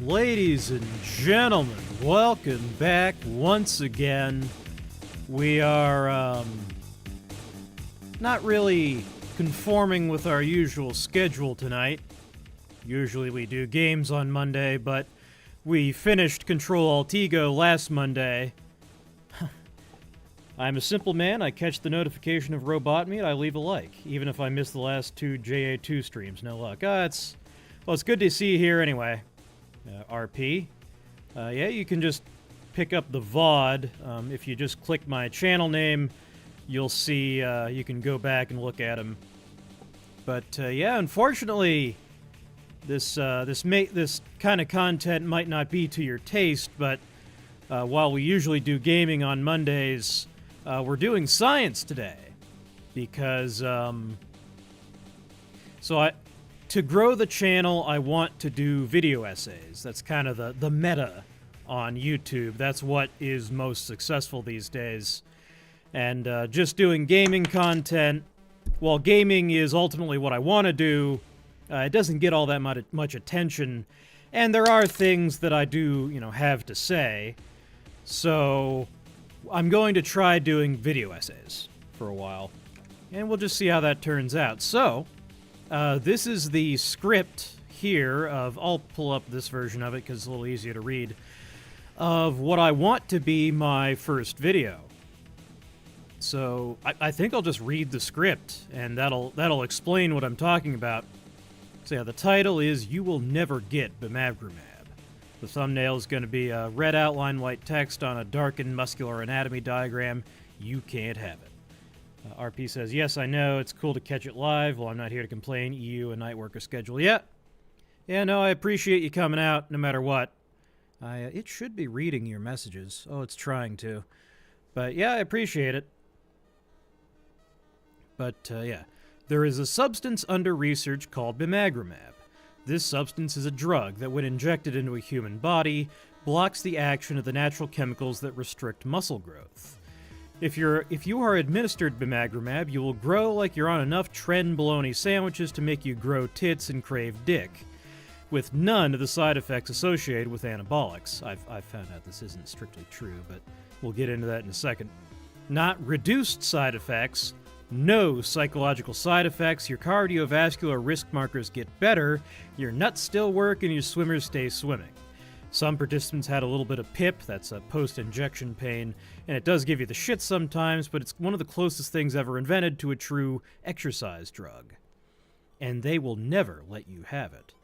Ladies and gentlemen, welcome back once again. We are not really conforming with our usual schedule tonight. Usually we do games on Monday, but we finished Control-Alt-Ego last Monday. I'm a simple man. I catch the notification of Robot Me and I leave a like, even if I miss the last two JA2 streams. No luck. It's good to see you here anyway. RP. Yeah, you can just pick up the VOD. If you just click my channel name, you'll see you can go back and look at them. But yeah, unfortunately, this kind of content might not be to your taste. But while we usually do gaming on Mondays, we're doing science today because to grow the channel, I want to do video essays. That's kind of the meta on YouTube. That's what is most successful these days. And just doing gaming content, while gaming is ultimately what I want to do, it doesn't get all that much attention. And there are things that I do, have to say. So I'm going to try doing video essays for a while. And we'll just see how that turns out. So this is the script here I'll pull up this version of it because it's a little easier to read, of what I want to be my first video. So I think I'll just read the script, and that'll explain what I'm talking about. So yeah, the title is You Will Never Get Bimagrumab. The thumbnail is going to be a red outline, white text on a darkened muscular anatomy diagram. You can't have it. RP says, yes, I know, it's cool to catch it live. Well, I'm not here to complain. EU and night worker schedule. Yeah, no, I appreciate you coming out no matter what. It should be reading your messages. Oh, it's trying to. But yeah, I appreciate it. But yeah, there is a substance under research called Bimagrumab. This substance is a drug that, when injected into a human body, blocks the action of the natural chemicals that restrict muscle growth. If you are administered Bimagrumab, you will grow like you're on enough Tren bologna sandwiches to make you grow tits and crave dick, with none of the side effects associated with anabolics. I've found out this isn't strictly true, but we'll get into that in a second. Not reduced side effects, no psychological side effects, your cardiovascular risk markers get better, your nuts still work, and your swimmers stay swimming. Some participants had a little bit of PIP, that's a post-injection pain, and it does give you the shit sometimes, but it's one of the closest things ever invented to a true exercise drug. And they will never let you have it.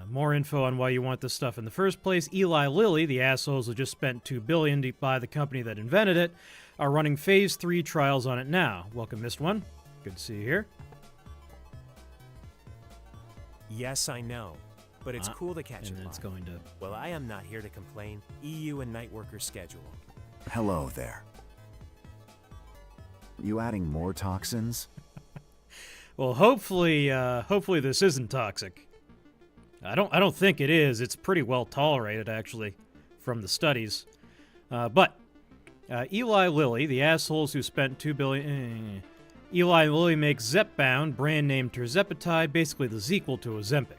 More info on why you want this stuff in the first place. Eli Lilly, the assholes who just spent $2 billion to buy the company that invented it, are running Phase 3 trials on it now. Welcome, Missed One. Good to see you here. Yes, I know. But it's cool to catch it live. It's going to... Well, I am not here to complain. EU and night worker schedule. Hello there. You adding more toxins? Well, hopefully this isn't toxic. I don't think it is. It's pretty well tolerated, actually, from the studies. But Eli Lilly, the assholes who spent $2 billion... Eli Lilly makes Zepbound, brand name tirzepatide, basically the sequel to Ozempic.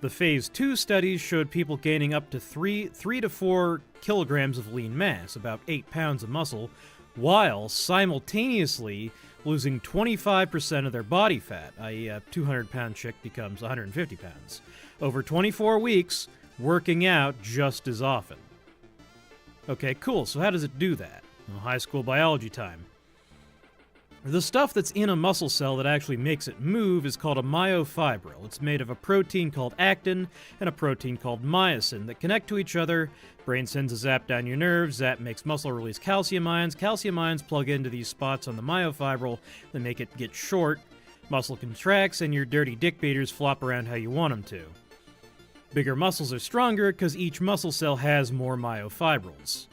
The Phase 2 studies showed people gaining up to 3 to 4 kilograms of lean mass, about 8 pounds of muscle, while simultaneously losing 25% of their body fat, i.e. a 200-pound chick becomes 150 pounds, over 24 weeks, working out just as often. Okay, cool, so how does it do that? Well, high school biology time. The stuff that's in a muscle cell that actually makes it move is called a myofibril. It's made of a protein called actin and a protein called myosin that connect to each other. Brain sends a zap down your nerves. Zap makes muscle release calcium ions. Calcium ions plug into these spots on the myofibril that make it get short. Muscle contracts, and your dirty dick beaters flop around how you want them to. Bigger muscles are stronger because each muscle cell has more myofibrils.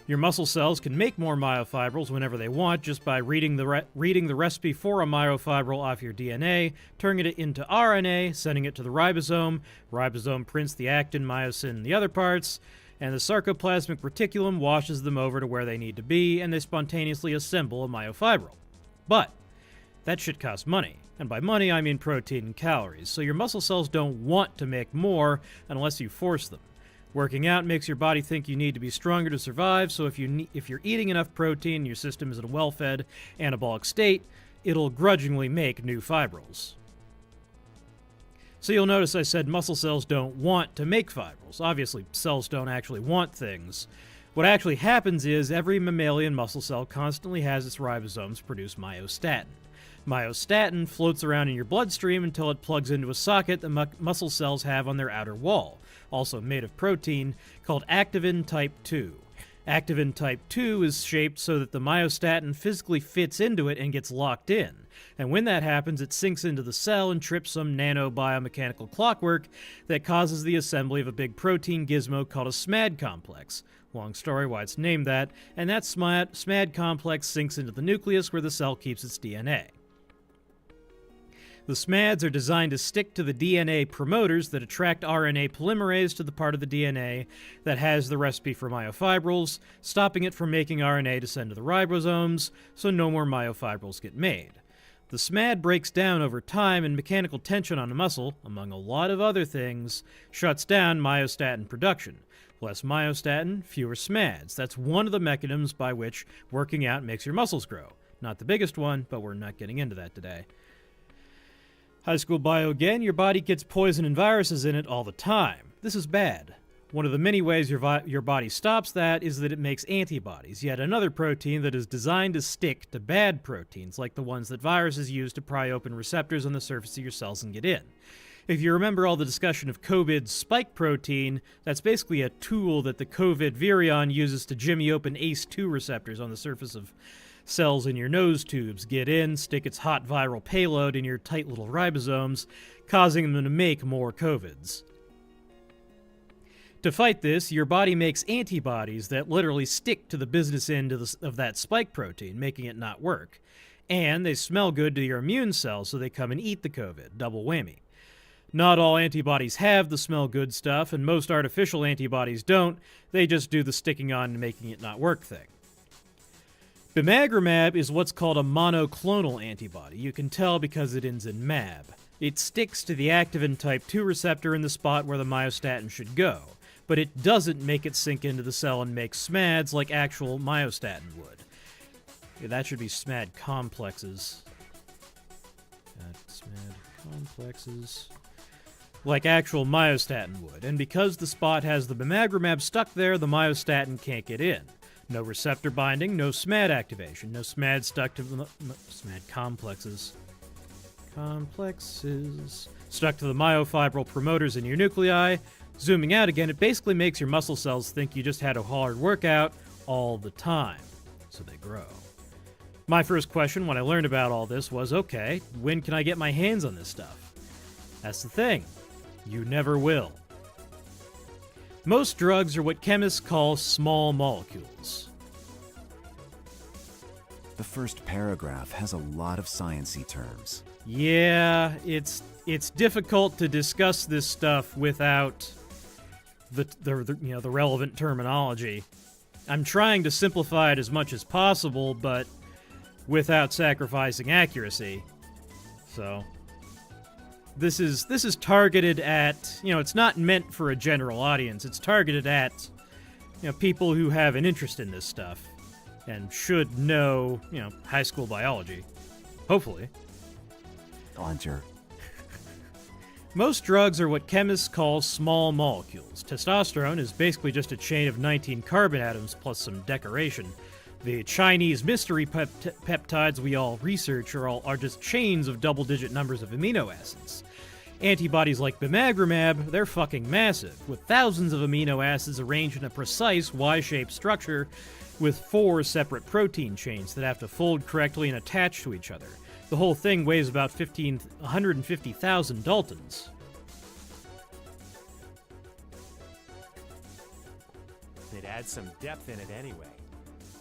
Your muscle cells can make more myofibrils whenever they want just by reading the recipe for a myofibril off your DNA, turning it into RNA, sending it to the ribosome. Ribosome prints the actin, myosin, and the other parts, and the sarcoplasmic reticulum washes them over to where they need to be, and they spontaneously assemble a myofibril. But that shit costs money. And by money, I mean protein and calories. So your muscle cells don't want to make more unless you force them. Working out makes your body think you need to be stronger to survive, so if you're eating enough protein and your system is in a well-fed, anabolic state, it'll grudgingly make new fibrils. So you'll notice I said muscle cells don't want to make fibrils. Obviously, cells don't actually want things. What actually happens is every mammalian muscle cell constantly has its ribosomes produce myostatin. Myostatin floats around in your bloodstream until it plugs into a socket the muscle cells have on their outer wall, also made of protein, called activin type 2. Activin type 2 is shaped so that the myostatin physically fits into it and gets locked in. And when that happens, it sinks into the cell and trips some nano-biomechanical clockwork that causes the assembly of a big protein gizmo called a SMAD complex. Long story why it's named that, and that SMAD complex sinks into the nucleus where the cell keeps its DNA. The SMADs are designed to stick to the DNA promoters that attract RNA polymerase to the part of the DNA that has the recipe for myofibrils, stopping it from making RNA to send to the ribosomes, so no more myofibrils get made. The SMAD breaks down over time, and mechanical tension on a muscle, among a lot of other things, shuts down myostatin production. Less myostatin, fewer SMADs. That's one of the mechanisms by which working out makes your muscles grow. Not the biggest one, but we're not getting into that today. High school bio again, your body gets poison and viruses in it all the time. This is bad. One of the many ways your body stops that is that it makes antibodies, yet another protein that is designed to stick to bad proteins, like the ones that viruses use to pry open receptors on the surface of your cells and get in. If you remember all the discussion of COVID's spike protein, that's basically a tool that the COVID virion uses to jimmy open ACE2 receptors on the surface of cells in your nose tubes, get in, stick its hot viral payload in your tight little ribosomes, causing them to make more COVIDs. To fight this, your body makes antibodies that literally stick to the business end of that spike protein, making it not work. And they smell good to your immune cells, so they come and eat the COVID. Double whammy. Not all antibodies have the smell good stuff, and most artificial antibodies don't. They just do the sticking on and making it not work thing. Bimagrumab is what's called a monoclonal antibody. You can tell because it ends in mab. It sticks to the activin type 2 receptor in the spot where the myostatin should go, but it doesn't make it sink into the cell and make SMADs like actual myostatin would. Yeah, that should be SMAD complexes. SMAD complexes. Like actual myostatin would. And because the spot has the bimagrumab stuck there, the myostatin can't get in. No receptor binding, no SMAD activation, no SMAD stuck to the SMAD complexes. Stuck to the myofibril promoters in your nuclei. Zooming out again, it basically makes your muscle cells think you just had a hard workout all the time, so they grow. My first question when I learned about all this was, okay, when can I get my hands on this stuff? That's the thing. You never will. Most drugs are what chemists call small molecules. The first paragraph has a lot of sciencey terms. Yeah, it's difficult to discuss this stuff without the relevant terminology. I'm trying to simplify it as much as possible, but without sacrificing accuracy. So this is targeted at, it's not meant for a general audience. It's targeted at, people who have an interest in this stuff and should know, high school biology. Hopefully. Hunter. Most drugs are what chemists call small molecules. Testosterone is basically just a chain of 19 carbon atoms plus some decoration. The Chinese mystery peptides we all research are just chains of double-digit numbers of amino acids. Antibodies like Bimagrumab, they're fucking massive, with thousands of amino acids arranged in a precise Y-shaped structure with 4 separate protein chains that have to fold correctly and attach to each other. The whole thing weighs about 150,000 Daltons. It adds some depth in it anyway.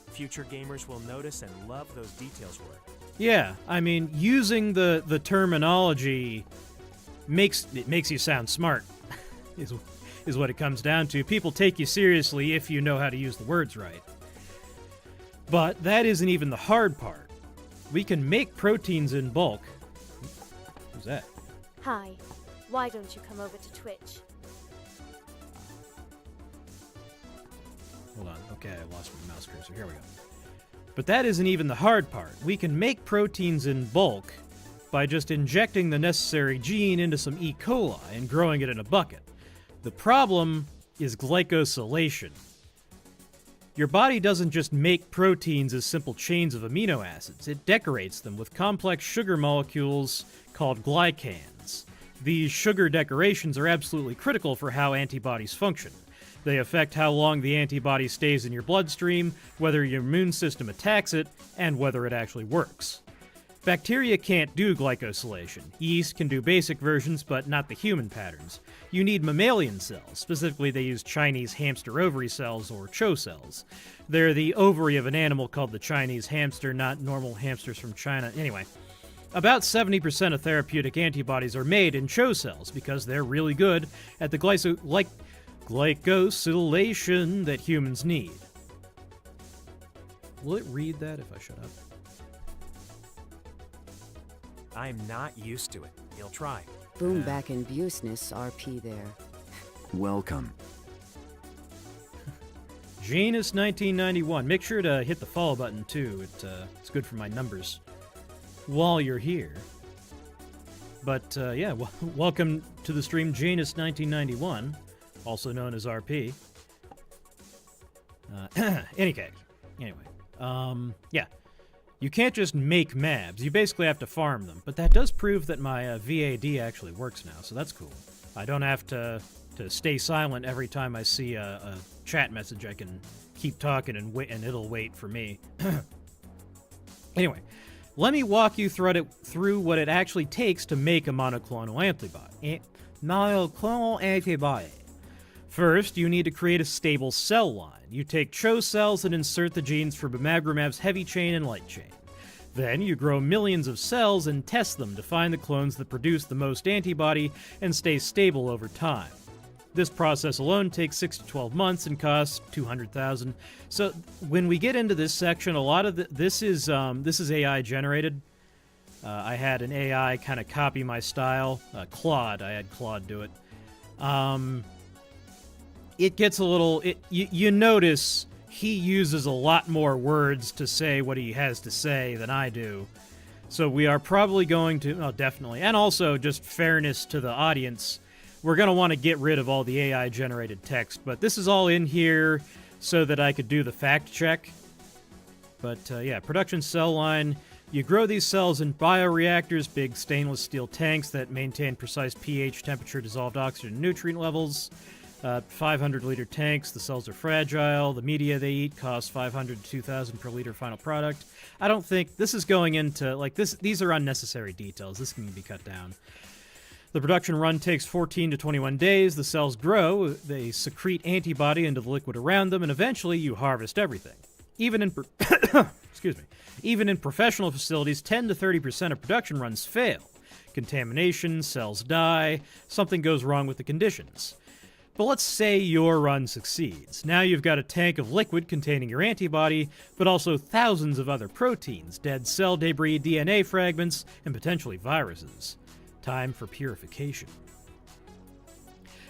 Future gamers will notice and love those details work. Yeah, I mean, using the terminology makes you sound smart, is what it comes down to. People take you seriously if you know how to use the words right. But that isn't even the hard part. We can make proteins in bulk. that? Hi. Why don't you come over to Twitch? Hold on. Okay, I lost my mouse cursor. Here we go. But that isn't even the hard part. We can make proteins in bulk by just injecting the necessary gene into some E. coli and growing it in a bucket. The problem is glycosylation. Your body doesn't just make proteins as simple chains of amino acids. It decorates them with complex sugar molecules called glycans. These sugar decorations are absolutely critical for how antibodies function. They affect how long the antibody stays in your bloodstream, whether your immune system attacks it, and whether it actually works. Bacteria can't do glycosylation. Yeast can do basic versions, but not the human patterns. You need mammalian cells. Specifically, they use Chinese hamster ovary cells, or CHO cells. They're the ovary of an animal called the Chinese hamster, not normal hamsters from China. Anyway, about 70% of therapeutic antibodies are made in CHO cells because they're really good at the glycosylation that humans need. Will it read that if I shut up? I'm not used to it. He'll try. Boom back in Buseness, RP there. Welcome. Janus 1991. Make sure to hit the follow button too. It's good for my numbers while you're here. But yeah, welcome to the stream, Janus 1991, also known as RP. Anyway, yeah. You can't just make mabs. You basically have to farm them. But that does prove that my VAD actually works now, so that's cool. I don't have to stay silent every time I see a chat message. I can keep talking and wait, and it'll wait for me. Anyway, let me walk you through what it actually takes to make a monoclonal antibody. Monoclonal antibody. First, you need to create a stable cell line. You take CHO cells and insert the genes for Bimagrumab's heavy chain and light chain. Then you grow millions of cells and test them to find the clones that produce the most antibody and stay stable over time. This process alone takes 6 to 12 months and costs $200,000. So when we get into this section, a lot of this is AI generated. I had an AI kind of copy my style. Claude, I had Claude do it. It gets a little... You notice he uses a lot more words to say what he has to say than I do. So we are probably going to... Oh, definitely. And also, just fairness to the audience, we're going to want to get rid of all the AI-generated text. But this is all in here so that I could do the fact check. But, yeah, production cell line. You grow these cells in bioreactors, big stainless steel tanks that maintain precise pH, temperature, dissolved oxygen, and nutrient levels. 500-liter tanks. The cells are fragile. The media they eat costs $500 to $2,000 per liter final product. I don't think this is going into like this. These are unnecessary details. This can be cut down. The production run takes 14 to 21 days. The cells grow. They secrete antibody into the liquid around them, and eventually you harvest everything. Even in excuse me. Even in professional facilities, 10 to 30% of production runs fail. Contamination, cells die, something goes wrong with the conditions. But let's say your run succeeds. Now you've got a tank of liquid containing your antibody, but also thousands of other proteins, dead cell debris, DNA fragments, and potentially viruses. Time for purification.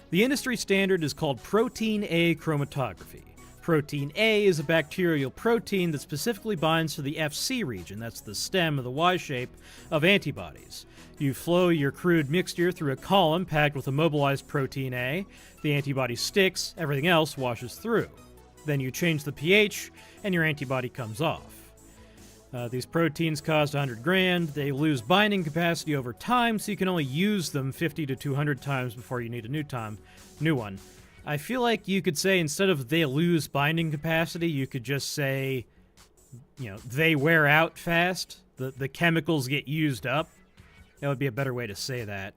The industry standard is called Protein A chromatography. Protein A is a bacterial protein that specifically binds to the Fc region, that's the stem of the Y shape, of antibodies. You flow your crude mixture through a column packed with immobilized protein A. The antibody sticks, everything else washes through. Then you change the pH, and your antibody comes off. These proteins cost $100,000. They lose binding capacity over time, so you can only use them 50 to 200 times before you need a new one. I feel like you could say instead of they lose binding capacity, you could just say, they wear out fast. The chemicals get used up. That would be a better way to say that.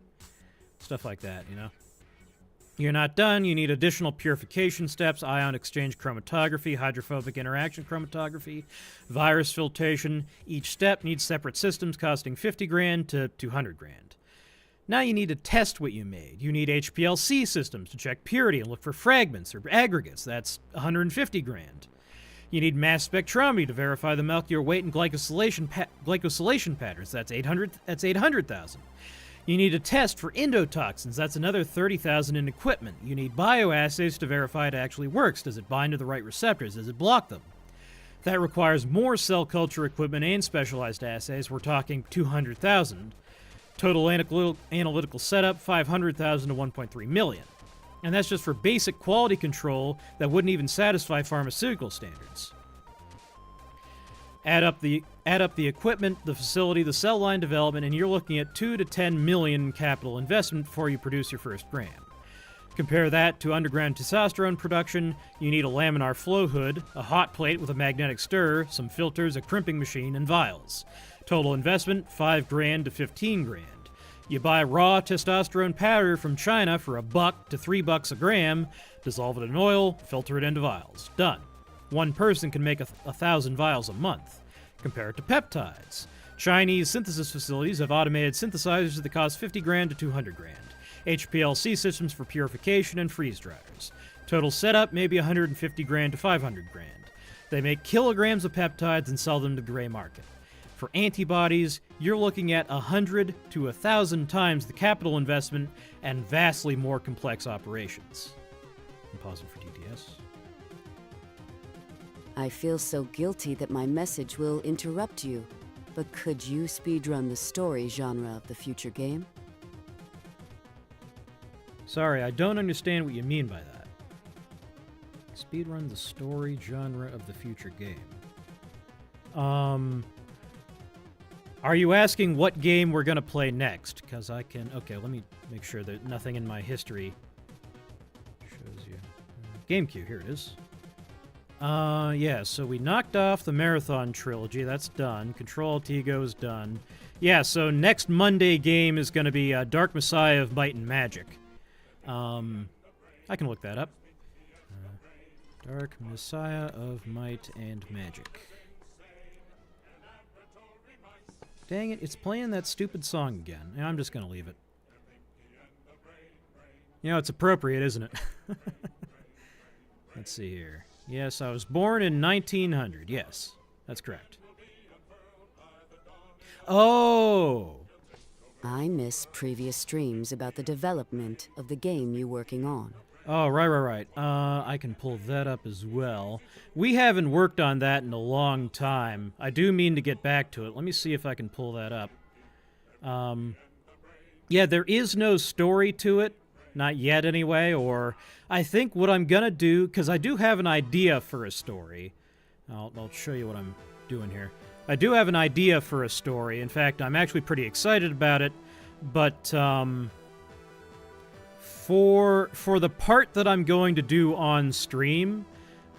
Stuff like that, You're not done. You need additional purification steps, ion exchange chromatography, hydrophobic interaction chromatography, virus filtration. Each step needs separate systems costing $50,000 to $200,000. Now you need to test what you made. You need HPLC systems to check purity and look for fragments or aggregates. That's $150,000. You need mass spectrometry to verify the molecular weight and glycosylation patterns. That's $800,000. You need a test for endotoxins. That's another 30,000 in equipment. You need bioassays to verify it actually works. Does it bind to the right receptors? Does it block them? That requires more cell culture equipment and specialized assays. We're talking 200,000. Total analytical setup, 500,000 to 1.3 million. And that's just for basic quality control that wouldn't even satisfy pharmaceutical standards. Add up the equipment, the facility, the cell line development, and you're looking at 2 to 10 million capital investment before you produce your first gram. Compare that to underground testosterone production. You need a laminar flow hood, a hot plate with a magnetic stir, some filters, a crimping machine, and vials. Total investment, $5,000 to $15,000. You buy raw testosterone powder from China for $1 to $3 a gram, dissolve it in oil, filter it into vials. Done. One person can make 1,000 vials a month. Compare it to peptides. Chinese synthesis facilities have automated synthesizers that cost $50,000 to $200,000. HPLC systems for purification and freeze dryers. Total setup maybe $150,000 to $500,000. They make kilograms of peptides and sell them to the gray market. For antibodies, you're looking at 100 to 1,000 times the capital investment and vastly more complex operations. I'm pausing for TTS. I feel so guilty that my message will interrupt you, but could you speedrun the story genre of the future game? Sorry, I don't understand what you mean by that. Speedrun the story genre of the future game. Are you asking what game we're gonna play next? Because I can... Okay, let me make sure that nothing in my history shows you. GameCube, here it is. Yeah, so we knocked off the Marathon Trilogy. That's done. Control Tigo is done. Yeah, so next Monday game is gonna be Dark Messiah of Might and Magic. I can look that up. Dark Messiah of Might and Magic. Dang it, it's playing that stupid song again. I'm just gonna leave it. You know, it's appropriate, isn't it? Let's see here. Yes, I was born in 1900. Yes, that's correct. Oh! I miss previous streams about the development of the game you're working on. Oh, right. I can pull that up as well. We haven't worked on that in a long time. I do mean to get back to it. Let me see if I can pull that up. Yeah, there is no story to it. Not yet, anyway, or I think what I'm gonna do, because I do have an idea for a story. I'll show you what I'm doing here. I do have an idea for a story. In fact, I'm actually pretty excited about it, but for the part that I'm going to do on stream,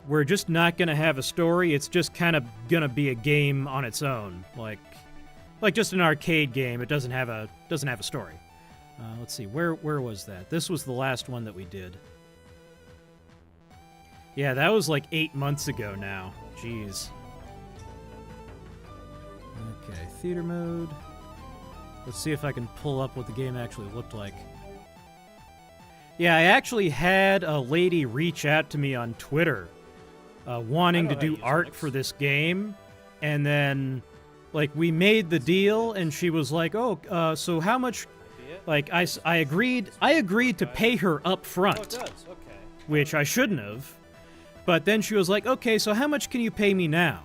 we're just not going to have a story. It's just kind of going to be a game on its own, like just an arcade game. It doesn't have a story. Let's see, where was that? This was the last one that we did. Yeah, that was like 8 months ago now. Jeez. Okay, theater mode. Let's see if I can pull up what the game actually looked like. Yeah, I actually had a lady reach out to me on Twitter wanting to do art for this game, and then, like, we made the deal, and she was like, oh, so how much... Like, I agreed to pay her up front, which I shouldn't have, but then she was like, okay, so how much can you pay me now?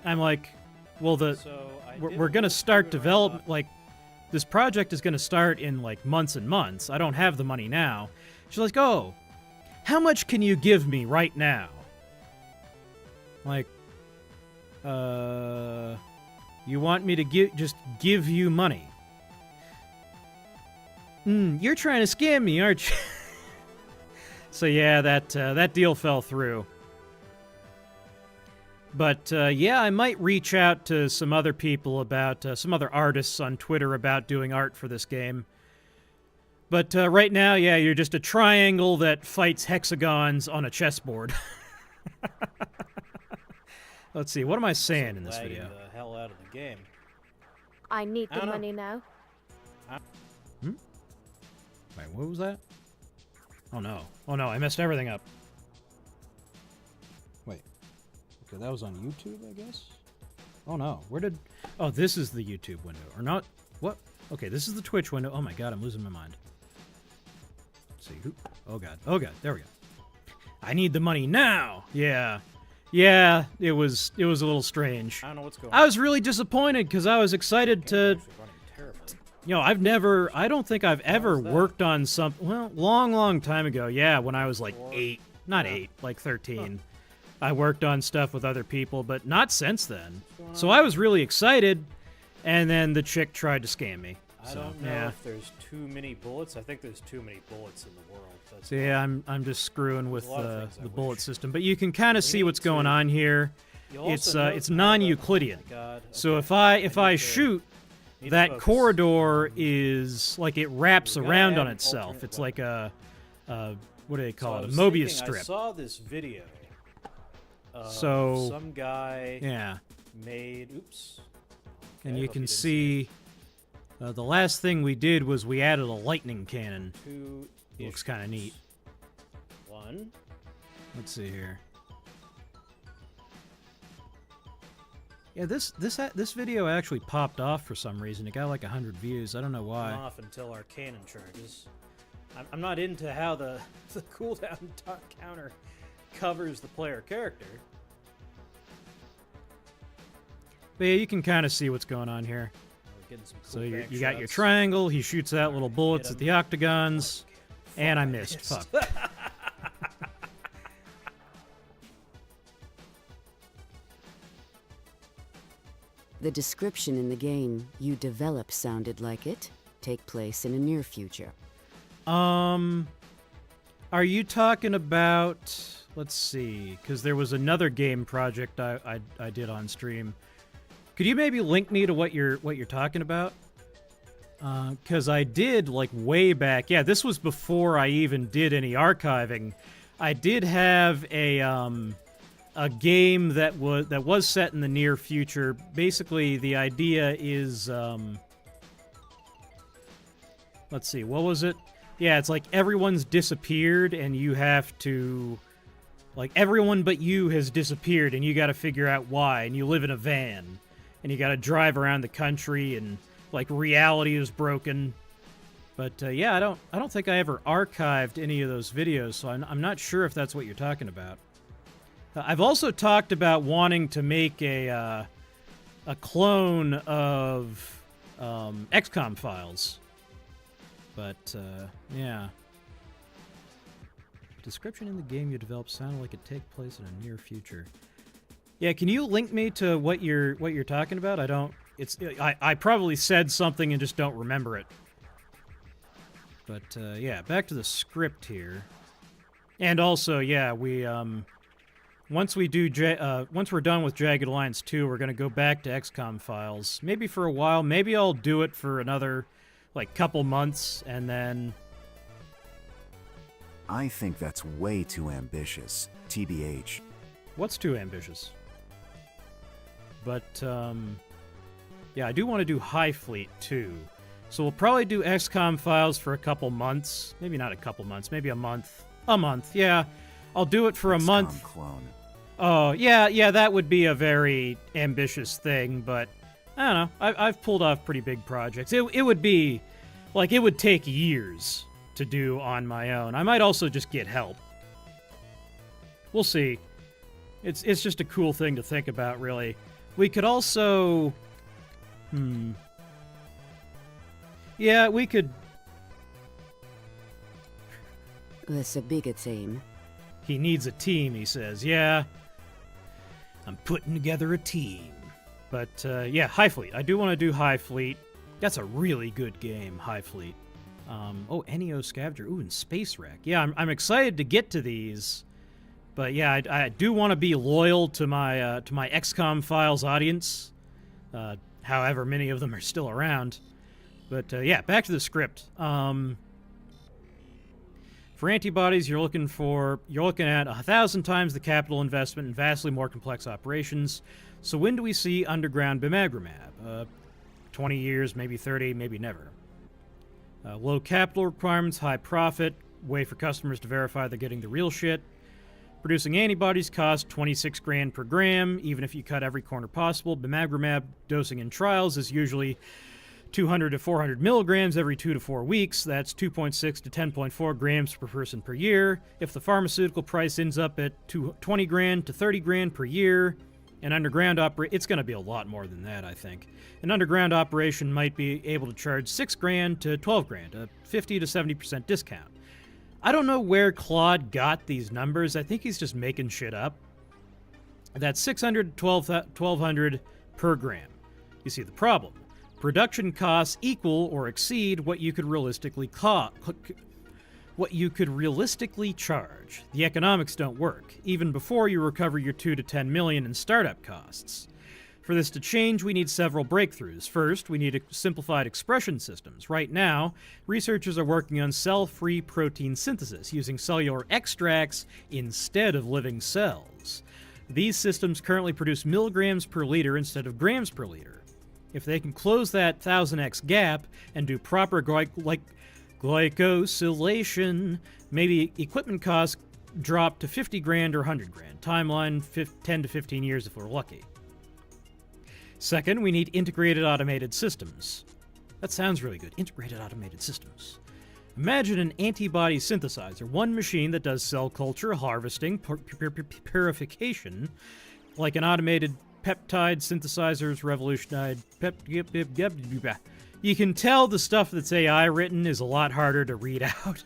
I'm like, well, we're going to start development, like, this project is going to start in, like, months and months. I don't have the money now. She's like, oh, how much can you give me right now? Like, you want me to just give you money? You're trying to scam me, aren't you? So yeah, that deal fell through. But yeah, I might reach out to some other people about, some other artists on Twitter about doing art for this game. But right now, yeah, you're just a triangle that fights hexagons on a chessboard. Let's see, what am I saying in this video? The hell out of the game. I need the money now. Wait, what was that? Oh no, I messed everything up. Wait. Okay, that was on YouTube, I guess? Oh no, where did... Oh, this is the YouTube window, or not? What Okay, this is the Twitch window. Oh my god, I'm losing my mind. Let's see who. Oh god. Oh god. There we go. I need the money now. Yeah. Yeah, it was a little strange. I don't know what's going on. I was really disappointed because I was excited to. You know, I don't think I've ever worked on well, long time ago. Yeah, when I was like 8. Not 8, like 13. I worked on stuff with other people, but not since then. So I was really excited, and then the chick tried to scam me. I don't know if there's too many bullets. I think there's too many bullets in the world. That's So yeah, I'm just screwing with There's a lot of things I the bullet wish. system, but you can kind of see what's need going to- on here. You'll also It's note it's that- non-Euclidean. Oh my God. So Okay. if I need to- shoot, need to that focus. corridor is like it wraps We gotta around add on an itself. alternate It's like a what do they So call I it? A was Mobius thinking, strip. I saw this video. So- some guy Yeah, made. Oops. and Okay, you hope can didn't see the last thing we did was we added a lightning cannon. two. Looks kinda issues. neat. One. Let's see here. Yeah, this video actually popped off for some reason. It got like 100 views. I don't know why. Off until our cannon charges. I'm not into how the cooldown counter covers the player character. But yeah, you can kind of see what's going on here. We're getting some So cool you back got your shots. triangle. He shoots out little bullets him. at the octagons, and I I missed. missed. Fuck. The description in the game you develop sounded like it. Take place in a near future. Are you talking about? Let's see, because there was another game project I did on stream. Could you maybe link me to what you're talking about? Because I did like way back. Yeah, this was before I even did any archiving. I did have a game that was set in the near future. Basically, the idea is let's see, what was it? Yeah, it's like everyone's disappeared, and you have to, like, everyone but you has disappeared, and you got to figure out why. And you live in a van, and you got to drive around the country, and like reality is broken. But yeah, I don't think I ever archived any of those videos, so I'm not sure if that's what you're talking about. I've also talked about wanting to make a clone of XCOM files. But, yeah. Description in the game you developed sounded like it take place in a near future. Yeah, can you link me to what you're talking about? I don't. I probably said something and just don't remember it. But yeah, back to the script here. And also, yeah, we once we're done with Jagged Alliance 2, we're gonna go back to XCOM files. Maybe for a while. Maybe I'll do it for another like couple months, and then I think that's way too ambitious. TBH. what's too ambitious? But yeah, I do want to do High Fleet too. So we'll probably do XCOM files for a couple months. Maybe not a couple months, maybe a month. A month, yeah. I'll do it for a XCOM month. clone. Oh, yeah, that would be a very ambitious thing, but I don't know. I've pulled off pretty big projects. It would be, like, it would take years to do on my own. I might also just get help. We'll see. It's just a cool thing to think about, really. We could also... Yeah, we could... That's a bigger theme. He needs a team, he says. Yeah. I'm putting together a team. But, yeah, High Fleet. I do want to do High Fleet. That's a really good game, High Fleet. Oh, NEO Scavenger. Ooh, and Space Wreck. Yeah, I'm excited to get to these. But, yeah, I do want to be loyal to my XCOM Files audience. However many of them are still around. But, yeah, back to the script. For antibodies, you're looking at 1,000 times the capital investment and vastly more complex operations. So when do we see underground Bimagrumab? 20 years, maybe 30, maybe never. Low capital requirements, high profit, way for customers to verify they're getting the real shit. Producing antibodies costs 26 grand per gram, even if you cut every corner possible. Bimagrumab dosing in trials is usually 200 to 400 milligrams every 2 to 4 weeks. That's 2.6 to 10.4 grams per person per year. If the pharmaceutical price ends up at 20 grand to 30 grand per year, an underground it's going to be a lot more than that, I think. An underground operation might be able to charge 6 grand to 12 grand, a 50 to 70% discount. I don't know where Claude got these numbers. I think he's just making shit up. That's 600 to 1200 per gram. You see the problem. Production costs equal or exceed what you could realistically charge. The economics don't work, even before you recover your 2 to 10 million in startup costs. For this to change, we need several breakthroughs. First, we need simplified expression systems. Right now, researchers are working on cell-free protein synthesis using cellular extracts instead of living cells. These systems currently produce milligrams per liter instead of grams per liter. If they can close that 1000x gap and do proper glycosylation, maybe equipment costs drop to 50 grand or 100 grand. Timeline 10 to 15 years if we're lucky. Second, we need integrated automated systems. That sounds really good. Integrated automated systems. Imagine an antibody synthesizer, one machine that does cell culture, harvesting, purification, like an automated peptide synthesizers revolutionized You can tell the stuff that's AI written is a lot harder to read out.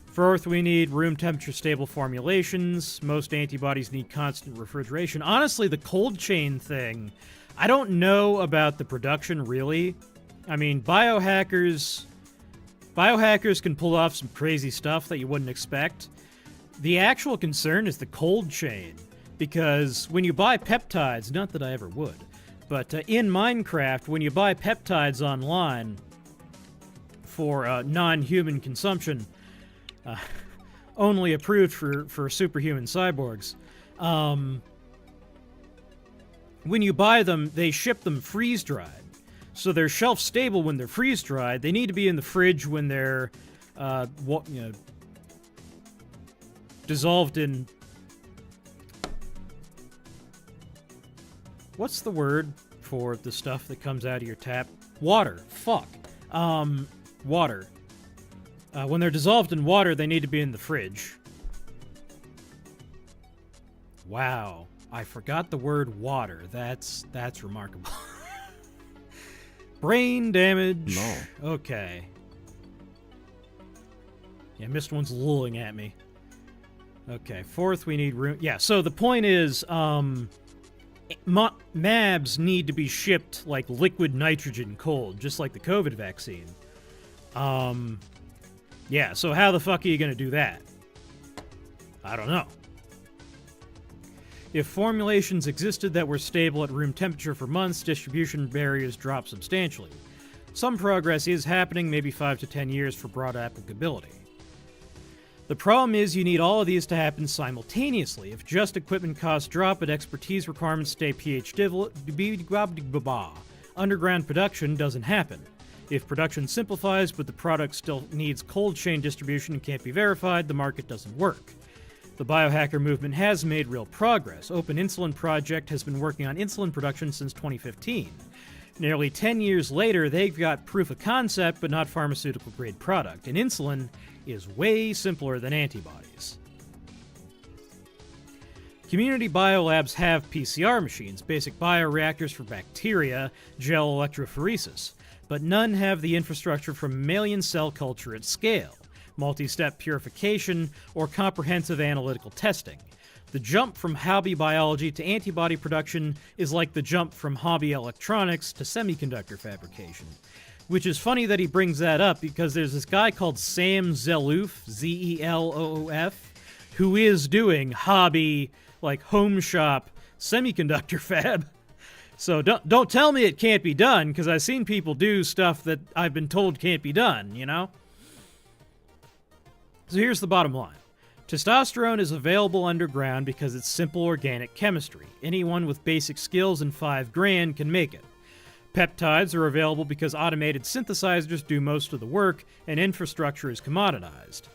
Fourth, we need room temperature stable formulations. Most antibodies need constant refrigeration. Honestly, the cold chain thing, I don't know about the production really. I mean, biohackers can pull off some crazy stuff that you wouldn't expect. The actual concern is the cold chain. Because when you buy peptides, not that I ever would, but in Minecraft, when you buy peptides online for non-human consumption, only approved for superhuman cyborgs, when you buy them, they ship them freeze-dried. So they're shelf-stable when they're freeze-dried. They need to be in the fridge when they're dissolved in... What's the word for the stuff that comes out of your tap? Water. Fuck. Water. When they're dissolved in water, they need to be in the fridge. Wow. I forgot the word water. That's remarkable. Brain damage. No. Okay. Yeah, missed one's lulling at me. Okay, fourth, we need room. Yeah, so the point is, MABs need to be shipped like liquid nitrogen cold, just like the COVID vaccine. Yeah, so how the fuck are you going to do that? I don't know. If formulations existed that were stable at room temperature for months, distribution barriers drop substantially. Some progress is happening, maybe 5 to 10 years for broad applicability. The problem is you need all of these to happen simultaneously. If just equipment costs drop but expertise requirements stay underground production doesn't happen. If production simplifies but the product still needs cold chain distribution and can't be verified, the market doesn't work. The biohacker movement has made real progress. Open Insulin Project has been working on insulin production since 2015. Nearly 10 years later, they've got proof of concept but not pharmaceutical-grade product, and insulin is way simpler than antibodies. Community biolabs have PCR machines, basic bioreactors for bacteria, gel electrophoresis, but none have the infrastructure for mammalian cell culture at scale, multi-step purification, or comprehensive analytical testing. The jump from hobby biology to antibody production is like the jump from hobby electronics to semiconductor fabrication. Which is funny that he brings that up, because there's this guy called Sam Zeloof, Z-E-L-O-O-F, who is doing hobby, like, home shop semiconductor fab. So don't tell me it can't be done, because I've seen people do stuff that I've been told can't be done, you know? So here's the bottom line. Testosterone is available underground because it's simple organic chemistry. Anyone with basic skills and $5,000 can make it. Peptides are available because automated synthesizers do most of the work, and infrastructure is commoditized.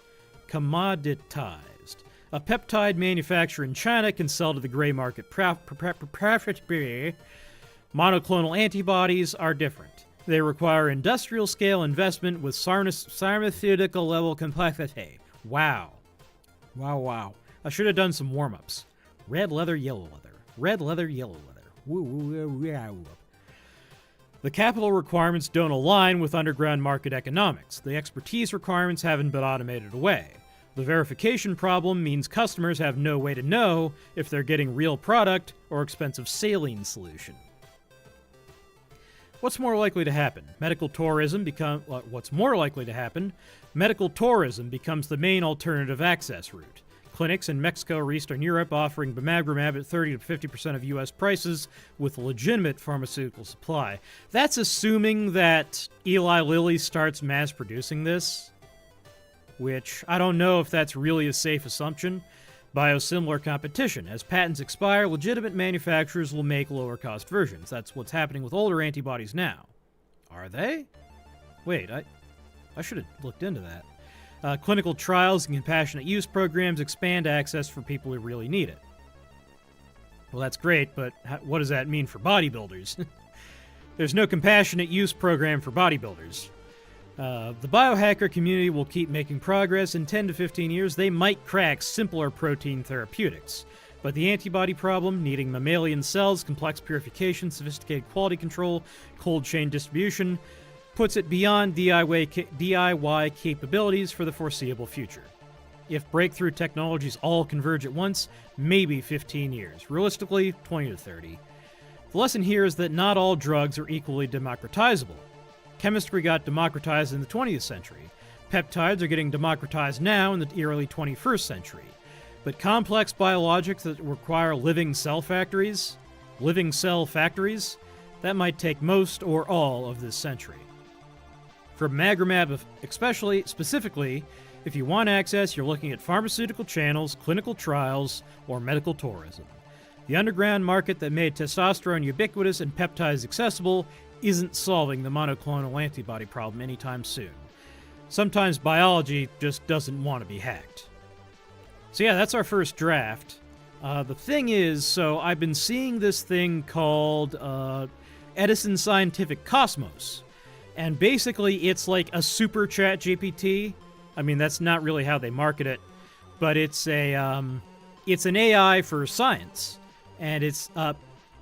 A peptide manufacturer in China can sell to the gray market profitably. Monoclonal antibodies are different. They require industrial-scale investment with pharmaceutical-level complexity. Wow. Wow. I should have done some warm-ups. Red leather, yellow leather. Red leather, yellow leather. Woo. The capital requirements don't align with underground market economics. The expertise requirements haven't been automated away. The verification problem means customers have no way to know if they're getting real product or expensive saline solution. What's more likely to happen? Medical tourism becomes the main alternative access route. Clinics in Mexico or Eastern Europe offering Bimagrumab at 30 to 50% of U.S. prices with legitimate pharmaceutical supply. That's assuming that Eli Lilly starts mass producing this, which I don't know if that's really a safe assumption. Biosimilar competition. As patents expire, legitimate manufacturers will make lower-cost versions. That's what's happening with older antibodies now. Are they? Wait, I should have looked into that. Clinical trials and compassionate use programs expand access for people who really need it. Well, that's great, but what does that mean for bodybuilders? There's no compassionate use program for bodybuilders. The biohacker community will keep making progress. In 10 to 15 years, they might crack simpler protein therapeutics. But the antibody problem, needing mammalian cells, complex purification, sophisticated quality control, cold chain distribution, puts it beyond DIY capabilities for the foreseeable future. If breakthrough technologies all converge at once, maybe 15 years. Realistically, 20 to 30. The lesson here is that not all drugs are equally democratizable. Chemistry got democratized in the 20th century. Peptides are getting democratized now in the early 21st century. But complex biologics that require living cell factories, that might take most or all of this century. For Bimagrumab, specifically, if you want access, you're looking at pharmaceutical channels, clinical trials, or medical tourism. The underground market that made testosterone ubiquitous and peptides accessible isn't solving the monoclonal antibody problem anytime soon. Sometimes biology just doesn't want to be hacked. So yeah, that's our first draft. The thing is, so I've been seeing this thing called Edison Scientific Cosmos. And basically it's like a super chat GPT. I mean, that's not really how they market it, but it's an AI for science. And it's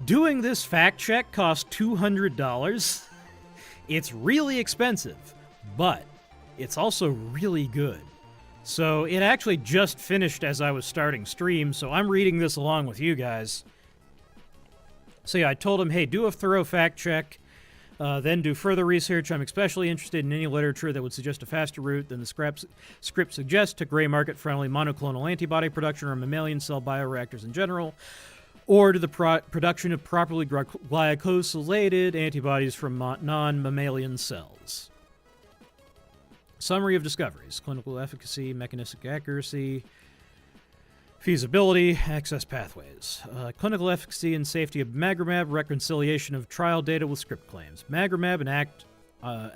doing this fact check costs $200. It's really expensive, but it's also really good. So it actually just finished as I was starting stream, so I'm reading this along with you guys. So yeah, I told him, hey, do a thorough fact check, then do further research. I'm especially interested in any literature that would suggest a faster route than the script suggests to gray market-friendly monoclonal antibody production or mammalian cell bioreactors in general, or to the production of properly glycosylated antibodies from non-mammalian cells. Summary of discoveries: clinical efficacy, mechanistic accuracy, feasibility, access pathways. Clinical efficacy and safety of Bimagrumab, reconciliation of trial data with script claims. Bimagrumab, an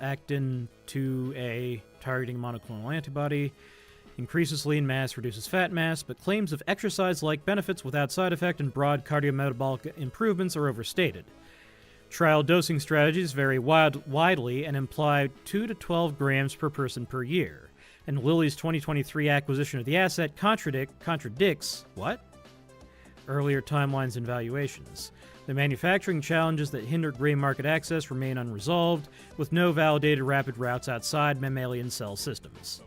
actin 2A targeting monoclonal antibody, increases lean mass, reduces fat mass, but claims of exercise-like benefits without side effect and broad cardiometabolic improvements are overstated. Trial dosing strategies vary widely and imply 2 to 12 grams per person per year. And Lilly's 2023 acquisition of the asset contradicts what? Earlier timelines and valuations. The manufacturing challenges that hinder gray market access remain unresolved, with no validated rapid routes outside mammalian cell systems.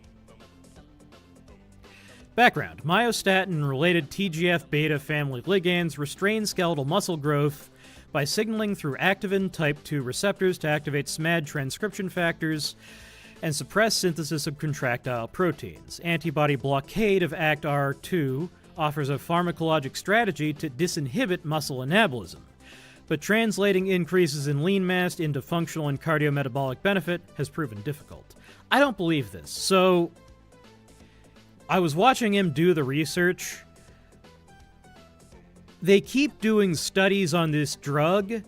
Background: myostatin and related TGF-beta family ligands restrain skeletal muscle growth by signaling through activin type 2 receptors to activate SMAD transcription factors and suppress synthesis of contractile proteins. Antibody blockade of ACTR2 offers a pharmacologic strategy to disinhibit muscle anabolism, but translating increases in lean mass into functional and cardiometabolic benefit has proven difficult. I don't believe this. So I was watching him do the research. They keep doing studies on this drug,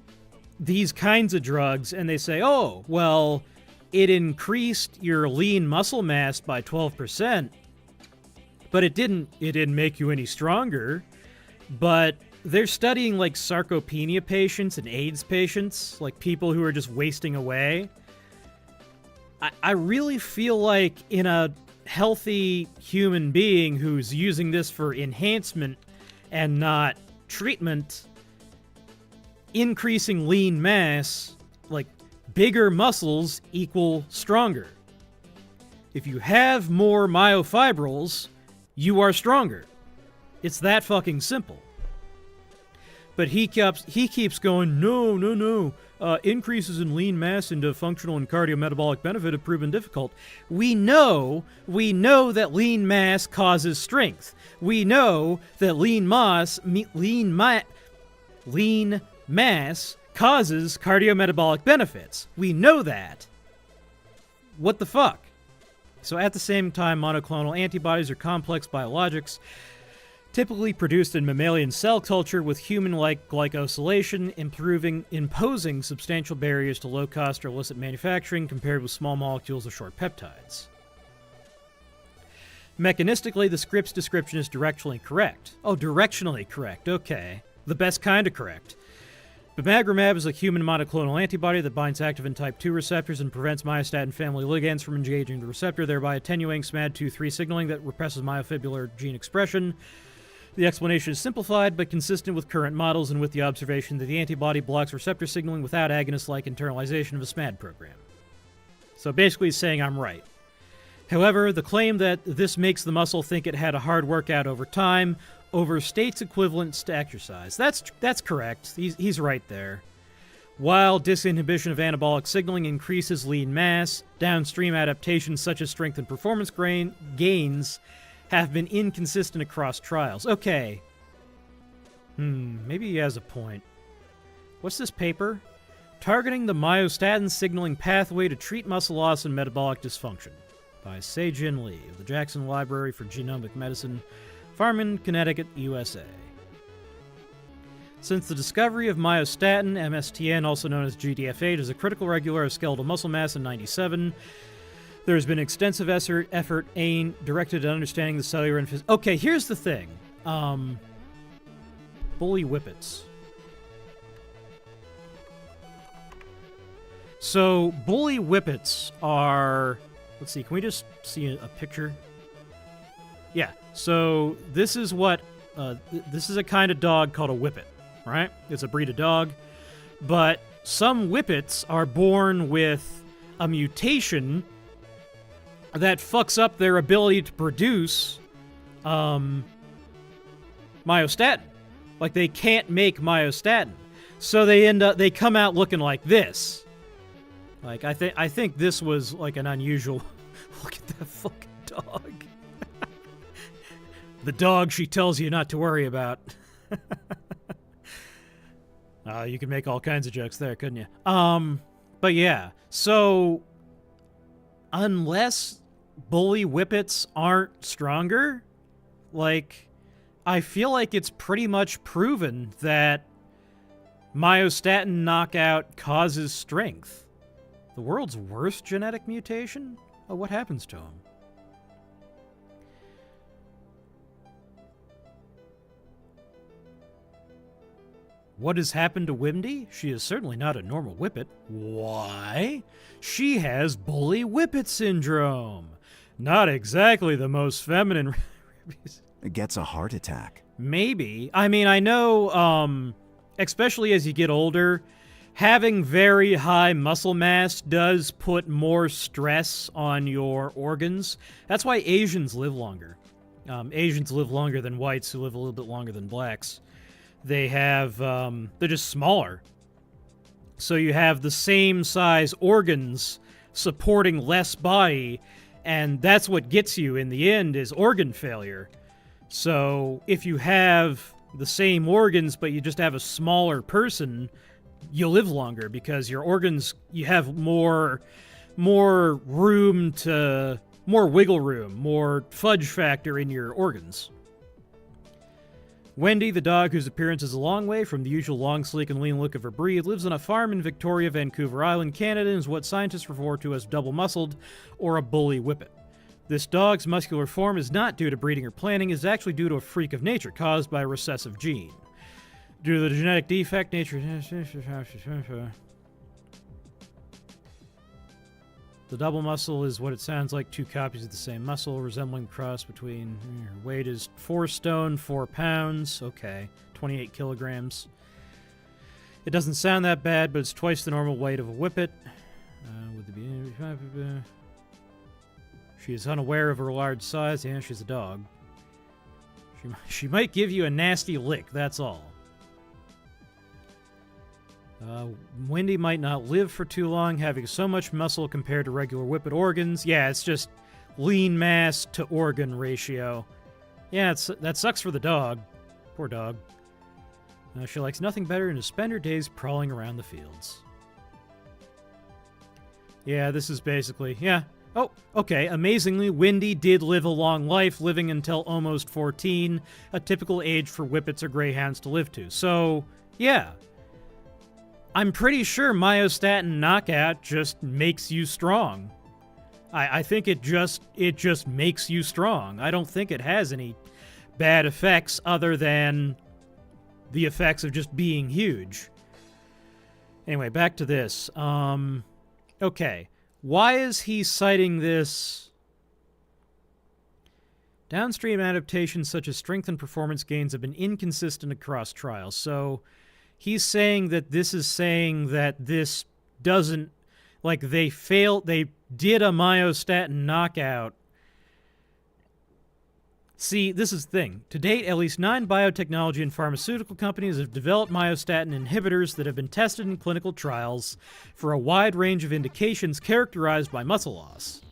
these kinds of drugs, and they say, oh, well, it increased your lean muscle mass by 12%, but it didn't make you any stronger. But they're studying like sarcopenia patients and AIDS patients, like people who are just wasting away. I really feel like in a healthy human being who's using this for enhancement and not treatment, increasing lean mass, like bigger muscles equal stronger. If you have more myofibrils, you are stronger. It's that fucking simple. But he keeps going, no. Increases in lean mass into functional and cardiometabolic benefit have proven difficult. We know that lean mass causes strength. We know that lean mass causes cardiometabolic benefits. We know that. What the fuck? So at the same time, monoclonal antibodies are complex biologics typically produced in mammalian cell culture with human-like glycosylation, imposing substantial barriers to low-cost or illicit manufacturing compared with small molecules or short peptides. Mechanistically, the script's description is directionally correct. Oh, directionally correct, okay. The best kind of correct. Bimagrumab is a human monoclonal antibody that binds activin type 2 receptors and prevents myostatin family ligands from engaging the receptor, thereby attenuating SMAD2/3 signaling that represses myofibrillar gene expression. The explanation is simplified, but consistent with current models and with the observation that the antibody blocks receptor signaling without agonist-like internalization of a SMAD program. So basically he's saying I'm right. However, the claim that this makes the muscle think it had a hard workout over time overstates equivalence to exercise. That's correct. He's right there. While disinhibition of anabolic signaling increases lean mass, downstream adaptations such as strength and performance gains have been inconsistent across trials. Okay. Maybe he has a point. What's this paper? Targeting the myostatin signaling pathway to treat muscle loss and metabolic dysfunction. By Se-Jin Lee of the Jackson Library for Genomic Medicine, Farmington, Connecticut, USA. Since the discovery of myostatin, MSTN, also known as GDF8, is a critical regulator of skeletal muscle mass in 1997, there has been extensive effort aimed directed at understanding the cellular and physical. Okay, here's the thing. Bully whippets. So, bully whippets are... Let's see, can we just see a picture? Yeah, so this is what... this is a kind of dog called a whippet, right? It's a breed of dog. But some whippets are born with a mutation that fucks up their ability to produce myostatin. Like, they can't make myostatin. So they come out looking like this. Like, I think this was like an unusual... Look at that fucking dog. The dog she tells you not to worry about. You can make all kinds of jokes there, couldn't you? But yeah, so unless bully whippets aren't stronger, like, I feel like it's pretty much proven that myostatin knockout causes strength. The world's worst genetic mutation? Oh, what happens to him? What has happened to Wimdy? She is certainly not a normal whippet. Why? She has bully whippet syndrome. Not exactly the most feminine... It gets a heart attack. Maybe. I mean, I know, especially as you get older, having very high muscle mass does put more stress on your organs. That's why Asians live longer. Asians live longer than whites, who live a little bit longer than blacks. They have, they're just smaller. So you have the same size organs supporting less body, and that's what gets you in the end is organ failure. So if you have the same organs, but you just have a smaller person, you'll live longer because your organs, you have more room to, more wiggle room, more fudge factor in your organs. Wendy, the dog whose appearance is a long way from the usual long, sleek, and lean look of her breed, lives on a farm in Victoria, Vancouver Island, Canada, and is what scientists refer to as double-muscled or a bully whippet. This dog's muscular form is not due to breeding or planning, it is actually due to a freak of nature caused by a recessive gene. Due to the genetic defect, nature... The double muscle is what it sounds like, 2 copies of the same muscle, resembling the cross between... Weight is 4 stone, 4 pounds. Okay, 28 kilograms. It doesn't sound that bad, but it's twice the normal weight of a whippet. She is unaware of her large size. Yeah, she's a dog. She might give you a nasty lick, that's all. Wendy might not live for too long, having so much muscle compared to regular whippet organs. Yeah, it's just lean mass to organ ratio. Yeah, that sucks for the dog. Poor dog. She likes nothing better than to spend her days prowling around the fields. Yeah, this is basically... Yeah. Oh, okay. Amazingly, Wendy did live a long life, living until almost 14, a typical age for whippets or greyhounds to live to. So, yeah. I'm pretty sure myostatin knockout just makes you strong. I think it just makes you strong. I don't think it has any bad effects other than the effects of just being huge. Anyway, back to this. Okay. Why is he citing this? Downstream adaptations such as strength and performance gains have been inconsistent across trials. So he's saying that this doesn't, like, they did a myostatin knockout. See, this is the thing. To date, at least 9 biotechnology and pharmaceutical companies have developed myostatin inhibitors that have been tested in clinical trials for a wide range of indications characterized by muscle loss,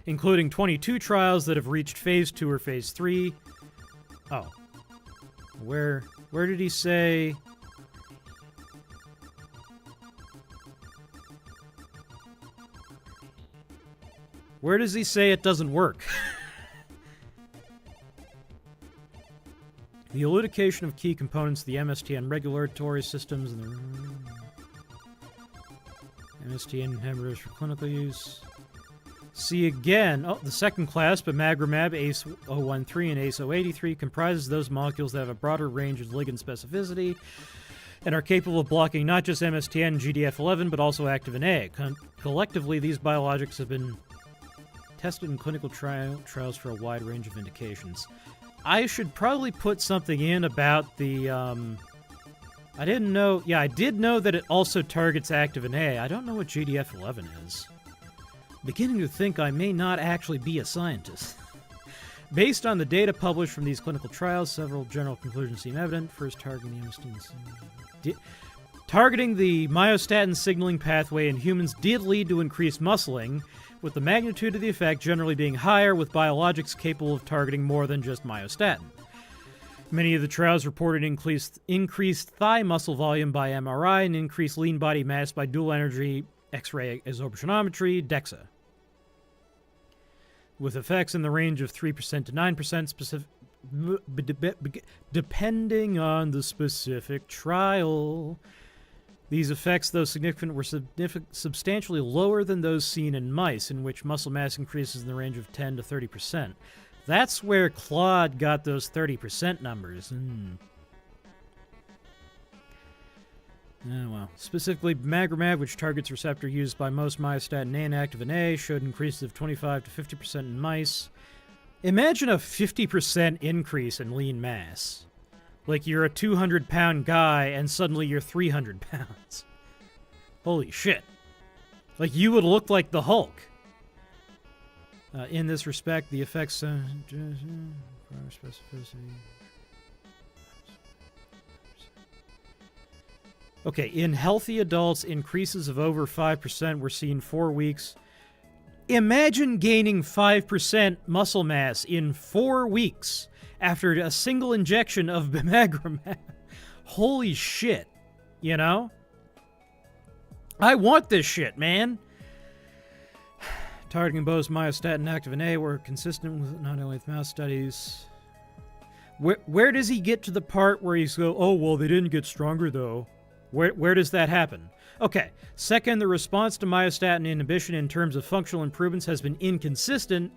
including 22 trials that have reached phase 2 or phase 3. Oh. Where did he say... Where does he say it doesn't work? The elucidation of key components of the MSTN regulatory systems and the MSTN inhibitors for clinical use. See again, the second class, Bimagrumab, ACE-013 and ACE-083, comprises those molecules that have a broader range of ligand specificity and are capable of blocking not just MSTN and GDF11, but also activin A. Collectively, these biologics have been tested in clinical trials for a wide range of indications. I should probably put something in about the, I didn't know... Yeah, I did know that it also targets activin A. I don't know what GDF11 is. Beginning to think I may not actually be a scientist. Based on the data published from these clinical trials, several general conclusions seem evident. First, targeting the myostatin signaling pathway in humans did lead to increased muscling, with the magnitude of the effect generally being higher with biologics capable of targeting more than just myostatin. Many of the trials reported increased thigh muscle volume by MRI and increased lean body mass by dual energy X-ray absorptiometry, DEXA, with effects in the range of 3% to 9% depending on the specific trial. These effects, though significant, were substantially lower than those seen in mice, in which muscle mass increases in the range of 10 to 30%. That's where Claude got those 30% numbers. Oh, well. Specifically, Bimagrumab, which targets receptor used by most myostatin A and activin A, showed increases of 25 to 50% in mice. Imagine a 50% increase in lean mass. Like you're a 200-pound guy and suddenly you're 300 pounds. Holy shit. Like you would look like the Hulk. In this respect, the effects... specificity... Okay, in healthy adults, increases of over 5% were seen 4 weeks. Imagine gaining 5% muscle mass in 4 weeks after a single injection of Bimagrumab. Holy shit, you know? I want this shit, man. Targeting both myostatin and activin A were consistent with not only with mouse studies. Where does he get to the part where he's go, oh, well, they didn't get stronger, though? Where does that happen? Okay, second, the response to myostatin inhibition in terms of functional improvements has been inconsistent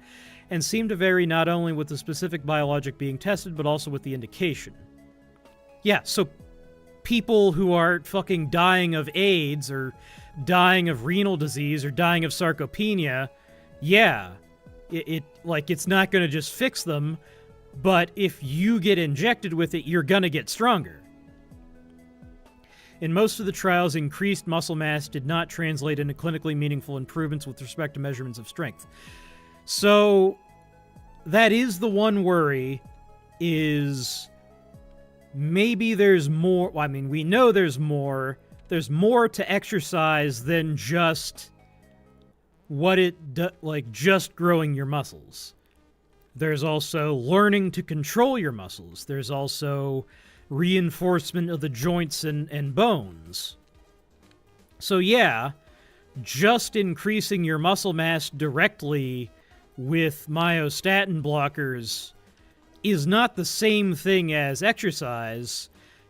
and seemed to vary not only with the specific biologic being tested, but also with the indication. Yeah, so people who are fucking dying of AIDS or dying of renal disease or dying of sarcopenia, yeah, it's not going to just fix them, but if you get injected with it, you're going to get stronger. In most of the trials, increased muscle mass did not translate into clinically meaningful improvements with respect to measurements of strength. So that is the one worry, is maybe there's more. Well, I mean, we know there's more. There's more to exercise than just just growing your muscles. There's also learning to control your muscles. There's also reinforcement of the joints and bones. So yeah, just increasing your muscle mass directly with myostatin blockers is not the same thing as exercise.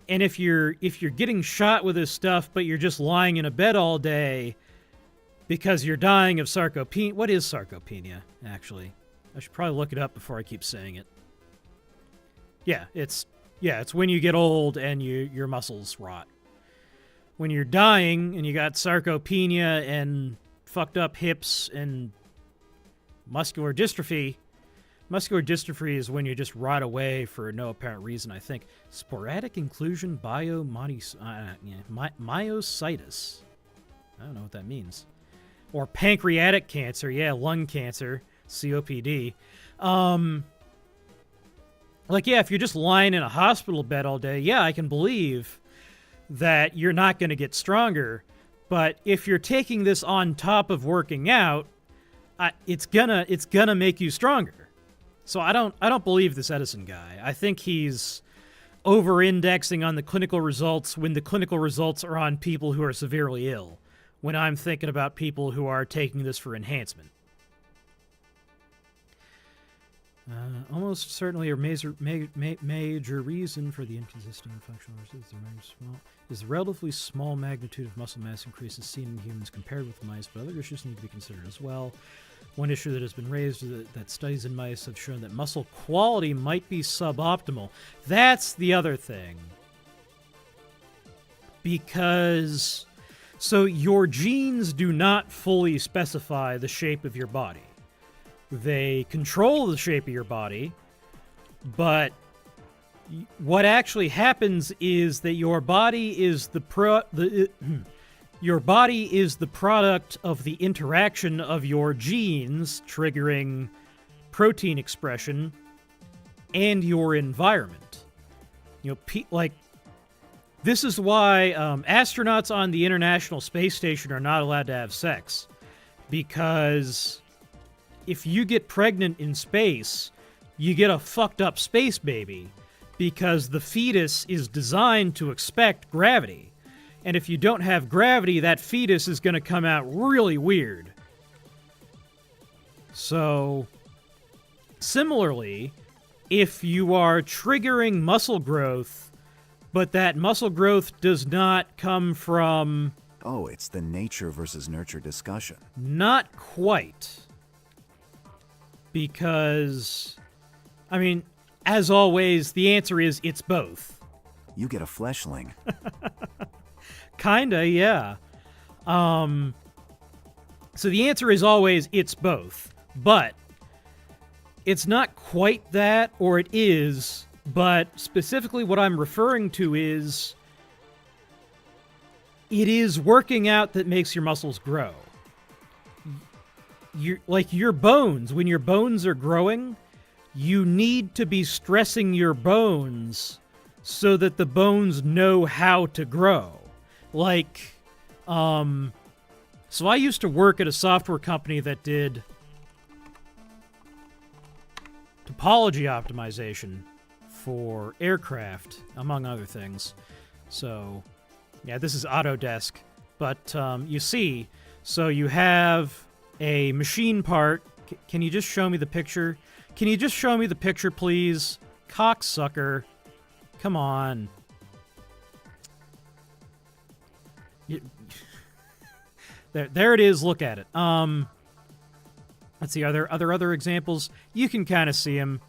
And if you're getting shot with this stuff, but you're just lying in a bed all day because you're dying of sarcopenia. What is sarcopenia, actually? I should probably look it up before I keep saying it. Yeah, it's when you get old and your muscles rot. When you're dying and you got sarcopenia and fucked up hips and muscular dystrophy is when you just rot away for no apparent reason, I think. Sporadic inclusion myositis. I don't know what that means. Or pancreatic cancer, yeah, lung cancer, COPD. If you're just lying in a hospital bed all day, yeah, I can believe that you're not going to get stronger. But if you're taking this on top of working out, it's gonna make you stronger. So I don't believe this Edison guy. I think he's over-indexing on the clinical results when the clinical results are on people who are severely ill, when I'm thinking about people who are taking this for enhancement. Almost certainly a major reason for the inconsistent functional results is the relatively small magnitude of muscle mass increases seen in humans compared with mice, but other issues need to be considered as well. One issue that has been raised is that studies in mice have shown that muscle quality might be suboptimal. That's the other thing. Because, so your genes do not fully specify the shape of your body. They control the shape of your body, but what actually happens is that your body is the product of the interaction of your genes triggering protein expression and your environment. This is why astronauts on the International Space Station are not allowed to have sex, because if you get pregnant in space, you get a fucked up space baby, because the fetus is designed to expect gravity. And if you don't have gravity, that fetus is going to come out really weird. So, similarly, if you are triggering muscle growth, but that muscle growth does not come from... Oh, it's the nature versus nurture discussion. Not quite. Because, I mean, as always, the answer is it's both. You get a fleshling. Kinda, yeah. So the answer is always it's both. But it's not quite that, or it is, but specifically what I'm referring to is it is working out that makes your muscles grow. Your bones, when your bones are growing, you need to be stressing your bones so that the bones know how to grow. So I used to work at a software company that did topology optimization for aircraft, among other things. So, yeah, this is Autodesk. But you see, so you have a machine part. Can you just show me the picture? Can you just show me the picture, please? Cocksucker. Come on. There it is. Look at it. Let's see. Are there other examples? You can kind of see them.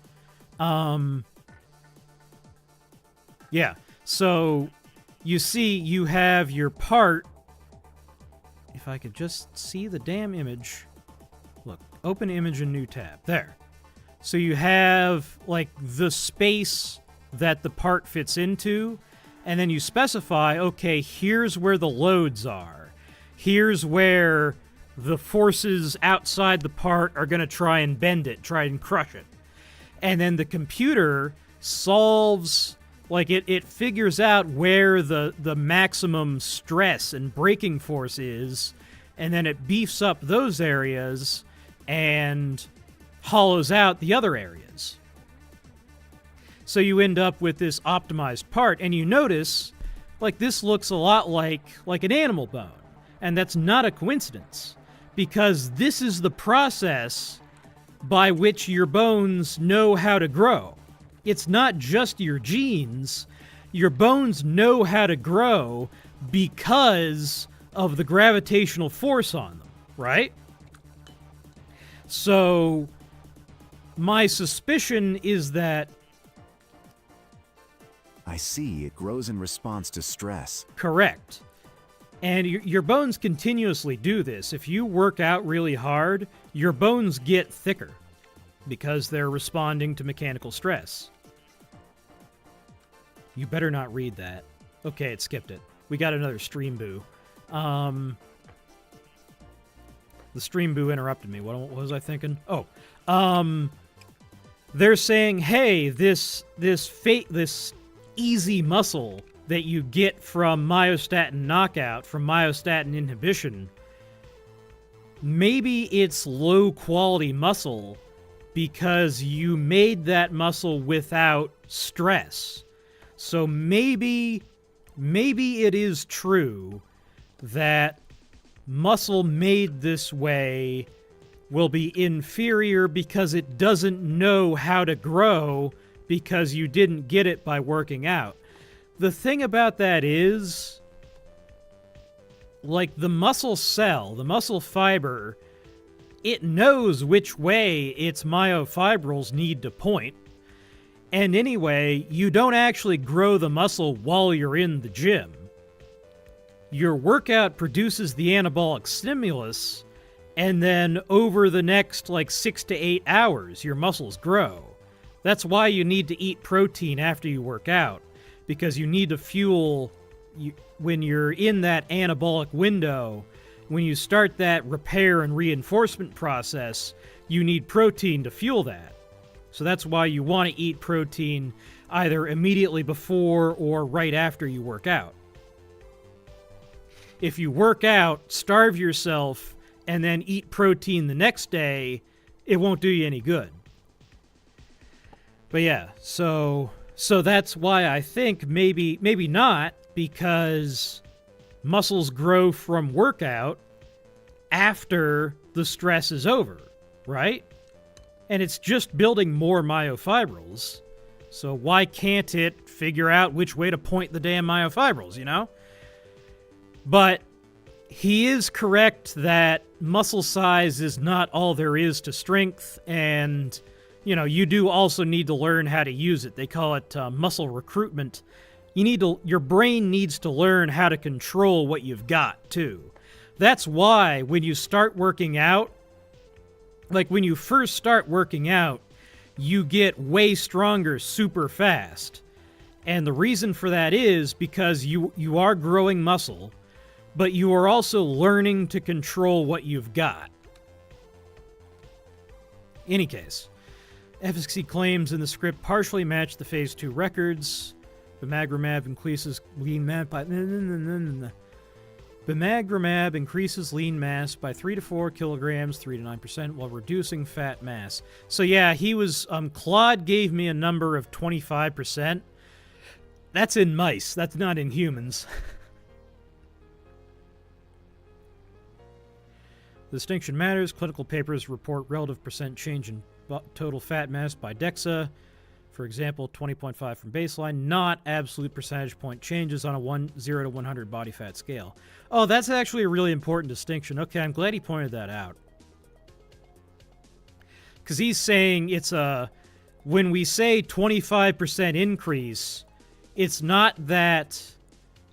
Yeah. So you see, you have your part. If I could just see the damn image. Look, open image in new tab. There. So you have, like, the space that the part fits into, and then you specify, okay, here's where the loads are. Here's where the forces outside the part are going to try and bend it, try and crush it. And then the computer solves, like, it figures out where the maximum stress and braking force is, and then it beefs up those areas and hollows out the other areas. So you end up with this optimized part, and you notice, like, this looks a lot like an animal bone. And that's not a coincidence, because this is the process by which your bones know how to grow. It's not just your genes. Your bones know how to grow because of the gravitational force on them, right? So my suspicion is that... I see, it grows in response to stress. Correct. And your bones continuously do this. If you work out really hard, your bones get thicker because they're responding to mechanical stress. You better not read that. Okay, it skipped it. We got another stream boo. The stream boo interrupted me. What was I thinking? Oh, they're saying, hey, this easy muscle that you get from myostatin knockout, from myostatin inhibition, maybe it's low-quality muscle because you made that muscle without stress. So maybe it is true that muscle made this way will be inferior because it doesn't know how to grow because you didn't get it by working out. The thing about that is, like, the muscle cell, the muscle fiber, it knows which way its myofibrils need to point. And anyway, you don't actually grow the muscle while you're in the gym. Your workout produces the anabolic stimulus, and then over the next, 6 to 8 hours, your muscles grow. That's why you need to eat protein after you work out, because you need to fuel when you're in that anabolic window. When you start that repair and reinforcement process, you need protein to fuel that. So that's why you want to eat protein either immediately before or right after you work out. If you work out, starve yourself, and then eat protein the next day, it won't do you any good. But yeah, so that's why I think maybe not, because muscles grow from workout after the stress is over, right? And it's just building more myofibrils. So why can't it figure out which way to point the damn myofibrils, you know? But he is correct that muscle size is not all there is to strength, and, you do also need to learn how to use it. They call it muscle recruitment. Your brain needs to learn how to control what you've got, too. That's why when you start working out, when you first start working out, you get way stronger super fast. And the reason for that is because you are growing muscle, but you are also learning to control what you've got. Any case, efficacy claims in the script partially match the Phase 2 records. Bimagrumab increases lean mass by... Bimagrumab increases lean mass by 3 to 4 kilograms, 3 to 9%, while reducing fat mass. So yeah, he was... Claude gave me a number of 25%. That's in mice. That's not in humans. The distinction matters. Clinical papers report relative percent change in total fat mass by DEXA. For example, 20.5 from baseline, not absolute percentage point changes on a 0 to 100 body fat scale. Oh, that's actually a really important distinction. Okay, I'm glad he pointed that out. Because he's saying when we say 25% increase, It's not that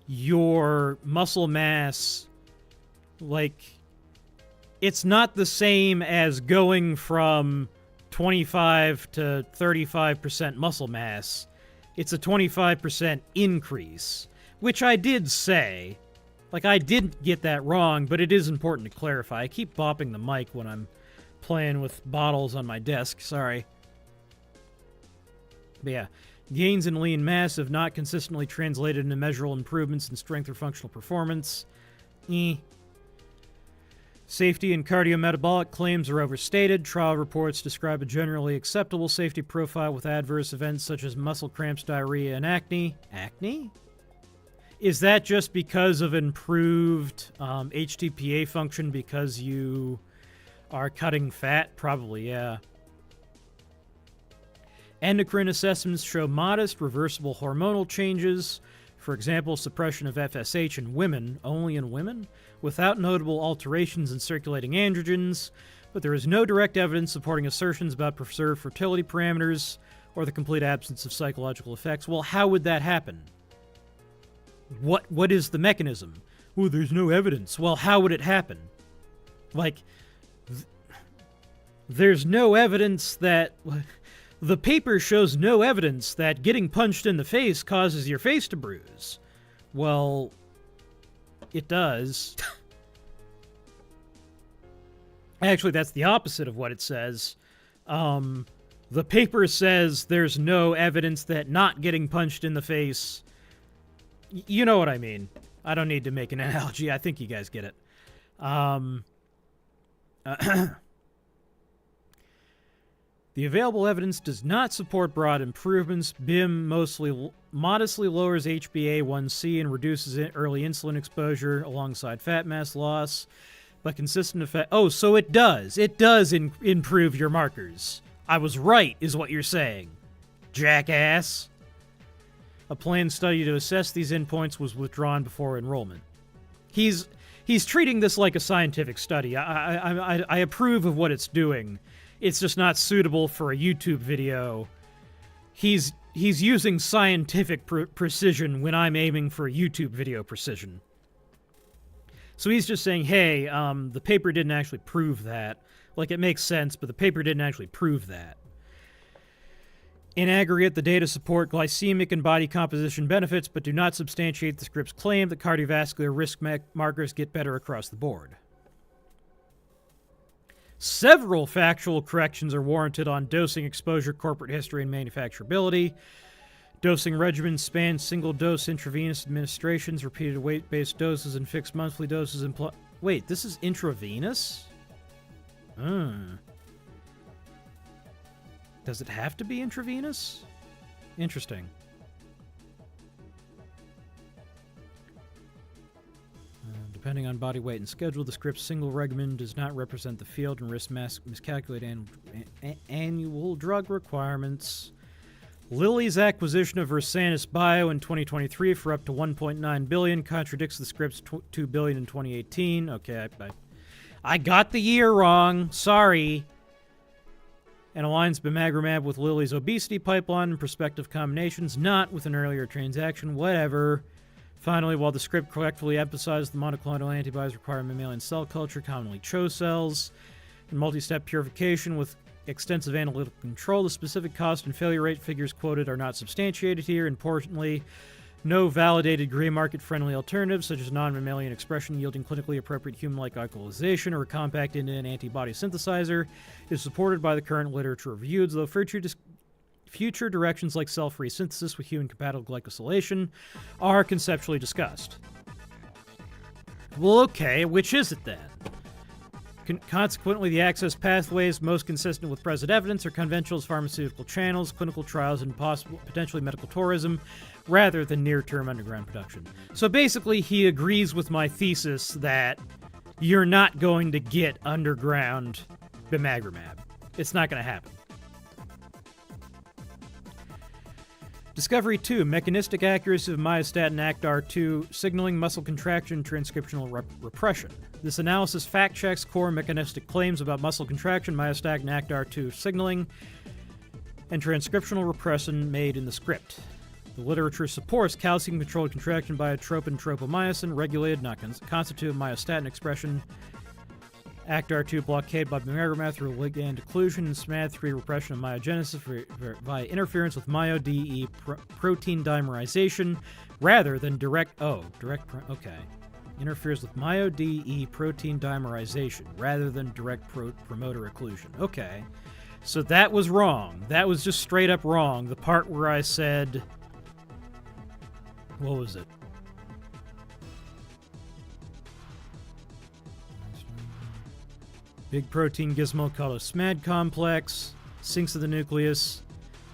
your muscle mass, like, it's not the same as going from 25 to 35% muscle mass. It's a 25% increase, which I did say. Like, I didn't get that wrong, but it is important to clarify. I keep bopping the mic when I'm playing with bottles on my desk. Sorry. But yeah, gains in lean mass have not consistently translated into measurable improvements in strength or functional performance. Safety and cardiometabolic claims are overstated. Trial reports describe a generally acceptable safety profile with adverse events such as muscle cramps, diarrhea, and acne. Acne? Is that just because of improved HTPA function because you are cutting fat? Probably, yeah. Endocrine assessments show modest reversible hormonal changes. For example, suppression of FSH in women, only in women, without notable alterations in circulating androgens, but there is no direct evidence supporting assertions about preserved fertility parameters or the complete absence of psychological effects. Well, how would that happen? What is the mechanism? Oh, there's no evidence. Well, how would it happen? Like, there's no evidence that... The paper shows no evidence that getting punched in the face causes your face to bruise. Well, it does. Actually, that's the opposite of what it says. The paper says there's no evidence that not getting punched in the face... You know what I mean. I don't need to make an analogy. I think you guys get it. The available evidence does not support broad improvements. BIM modestly lowers HbA1c and reduces early insulin exposure alongside fat mass loss, but consistent effect... Oh, so it does. It does improve your markers. I was right, is what you're saying, jackass. A planned study to assess these endpoints was withdrawn before enrollment. He's treating this like a scientific study. I approve of what it's doing. It's just not suitable for a YouTube video. He's using scientific precision when I'm aiming for YouTube video precision. So he's just saying, hey, the paper didn't actually prove that. Like, it makes sense, but the paper didn't actually prove that. In aggregate, the data support glycemic and body composition benefits, but do not substantiate the script's claim that cardiovascular risk markers get better across the board. Several factual corrections are warranted on dosing, exposure, corporate history, and manufacturability. Dosing regimens span single-dose intravenous administrations, repeated weight-based doses, and fixed monthly doses. Wait, this is intravenous? Does it have to be intravenous? Interesting. Depending on body weight and schedule, the script's single regimen does not represent the field and risk miscalculate annual drug requirements. Lilly's acquisition of Versanis Bio in 2023 for up to $1.9 billion contradicts the script's $2 billion in 2018. Okay, I got the year wrong. Sorry. And aligns Bimagrumab with Lilly's obesity pipeline and prospective combinations, not with an earlier transaction. Whatever. Finally, while the script correctly emphasized the monoclonal antibodies require mammalian cell culture, commonly CHO cells, and multi-step purification with extensive analytical control, the specific cost and failure rate figures quoted are not substantiated here. Importantly, no validated gray market-friendly alternatives, such as non-mammalian expression yielding clinically appropriate human-like alkalization or a compact end-to-end antibody synthesizer, is supported by the current literature reviews, though future directions like cell-free synthesis with human-compatible glycosylation are conceptually discussed. Well, okay, which is it then? Consequently, the access pathways most consistent with present evidence are conventional pharmaceutical channels, clinical trials, and potentially medical tourism, rather than near-term underground production. So basically, he agrees with my thesis that you're not going to get underground Bimagrumab. It's not going to happen. Discovery 2, mechanistic accuracy of myostatin ActR2 signaling, muscle contraction, transcriptional repression. This analysis fact-checks core mechanistic claims about muscle contraction, myostatin ActR2 signaling, and transcriptional repression made in the script. The literature supports calcium-controlled contraction by atropin tropomyosin, regulated, not constitutive myostatin expression. ACTR2 blockade by bimagrumab through ligand occlusion and SMAD3 repression of myogenesis via interference with myo-DE protein dimerization rather than interferes with myo-DE protein dimerization rather than direct promoter occlusion. Okay. So that was wrong. That was just straight up wrong. The part where I said... What was it? Big protein gizmo called a SMAD complex, sinks to the nucleus,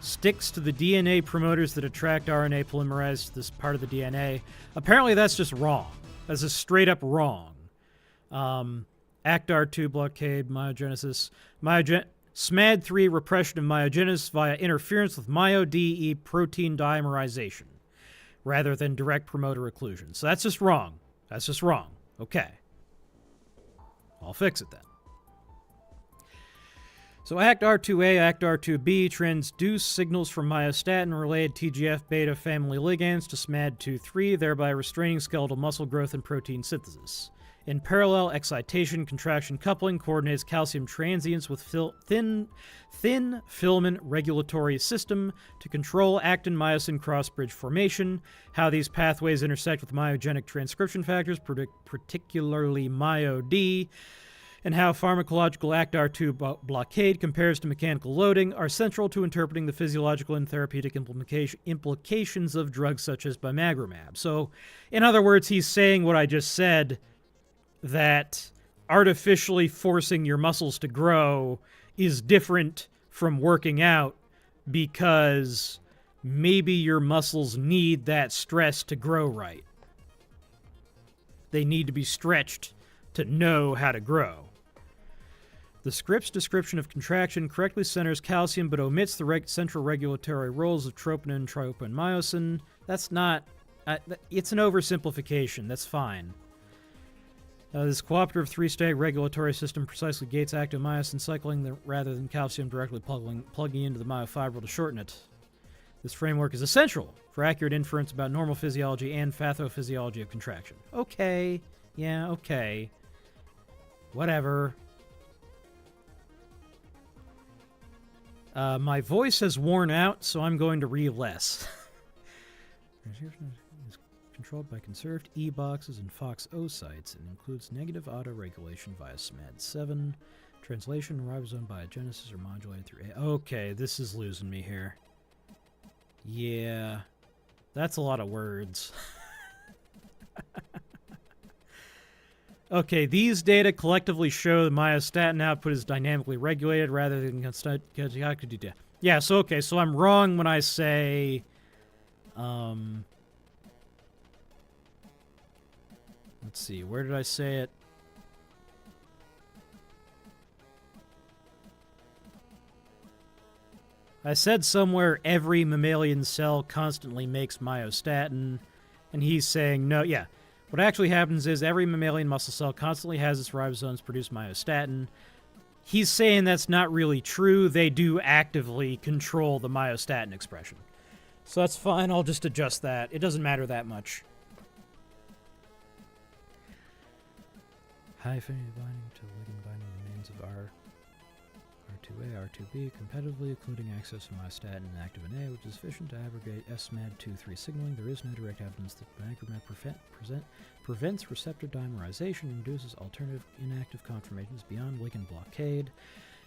sticks to the DNA promoters that attract RNA polymerase to this part of the DNA. Apparently that's just wrong. That's just straight up wrong. ACTR2 blockade, myogenesis, SMAD3 repression of myogenesis via interference with myo-DE protein dimerization rather than direct promoter occlusion. So that's just wrong. That's just wrong. Okay. I'll fix it then. So ACTR2A, ACTR2B transduce signals from myostatin-related TGF-beta family ligands to SMAD2/3, thereby restraining skeletal muscle growth and protein synthesis. In parallel, excitation, contraction, coupling coordinates calcium transients with thin filament regulatory system to control actin-myosin cross-bridge formation. How these pathways intersect with myogenic transcription factors, particularly myo-D, and how pharmacological ACTR2 blockade compares to mechanical loading are central to interpreting the physiological and therapeutic implications of drugs such as bimagrumab. So, in other words, he's saying what I just said, that artificially forcing your muscles to grow is different from working out because maybe your muscles need that stress to grow right. They need to be stretched to know how to grow. The script's description of contraction correctly centers calcium but omits the central regulatory roles of troponin and tropomyosin. That's not... it's an oversimplification. That's fine. This cooperative three-stage regulatory system precisely gates active myosin cycling rather than calcium directly plugging into the myofibril to shorten it. This framework is essential for accurate inference about normal physiology and pathophysiology of contraction. Okay. Yeah, okay. Whatever. My voice has worn out, so I'm going to read less. Controlled by conserved E boxes and FOX oocytes and includes negative autoregulation via SMAD7. Translation, ribosome biogenesis are modulated through A. Okay, this is losing me here. Yeah, that's a lot of words. Okay, these data collectively show the myostatin output is dynamically regulated rather than yeah, so okay, so I'm wrong when I say let's see, where did I say it? I said somewhere every mammalian cell constantly makes myostatin, and he's saying no, yeah. What actually happens is every mammalian muscle cell constantly has its ribosomes produce myostatin. He's saying that's not really true. They do actively control the myostatin expression. So that's fine, I'll just adjust that. It doesn't matter that much. High affinity binding to ligand binding remains of R2A, R2B, competitively including access to myostatin and activin A, which is sufficient to abrogate SMAD2/3 signaling. There is no direct evidence that bimagrumab prevents receptor dimerization and induces alternative inactive conformations beyond ligand blockade.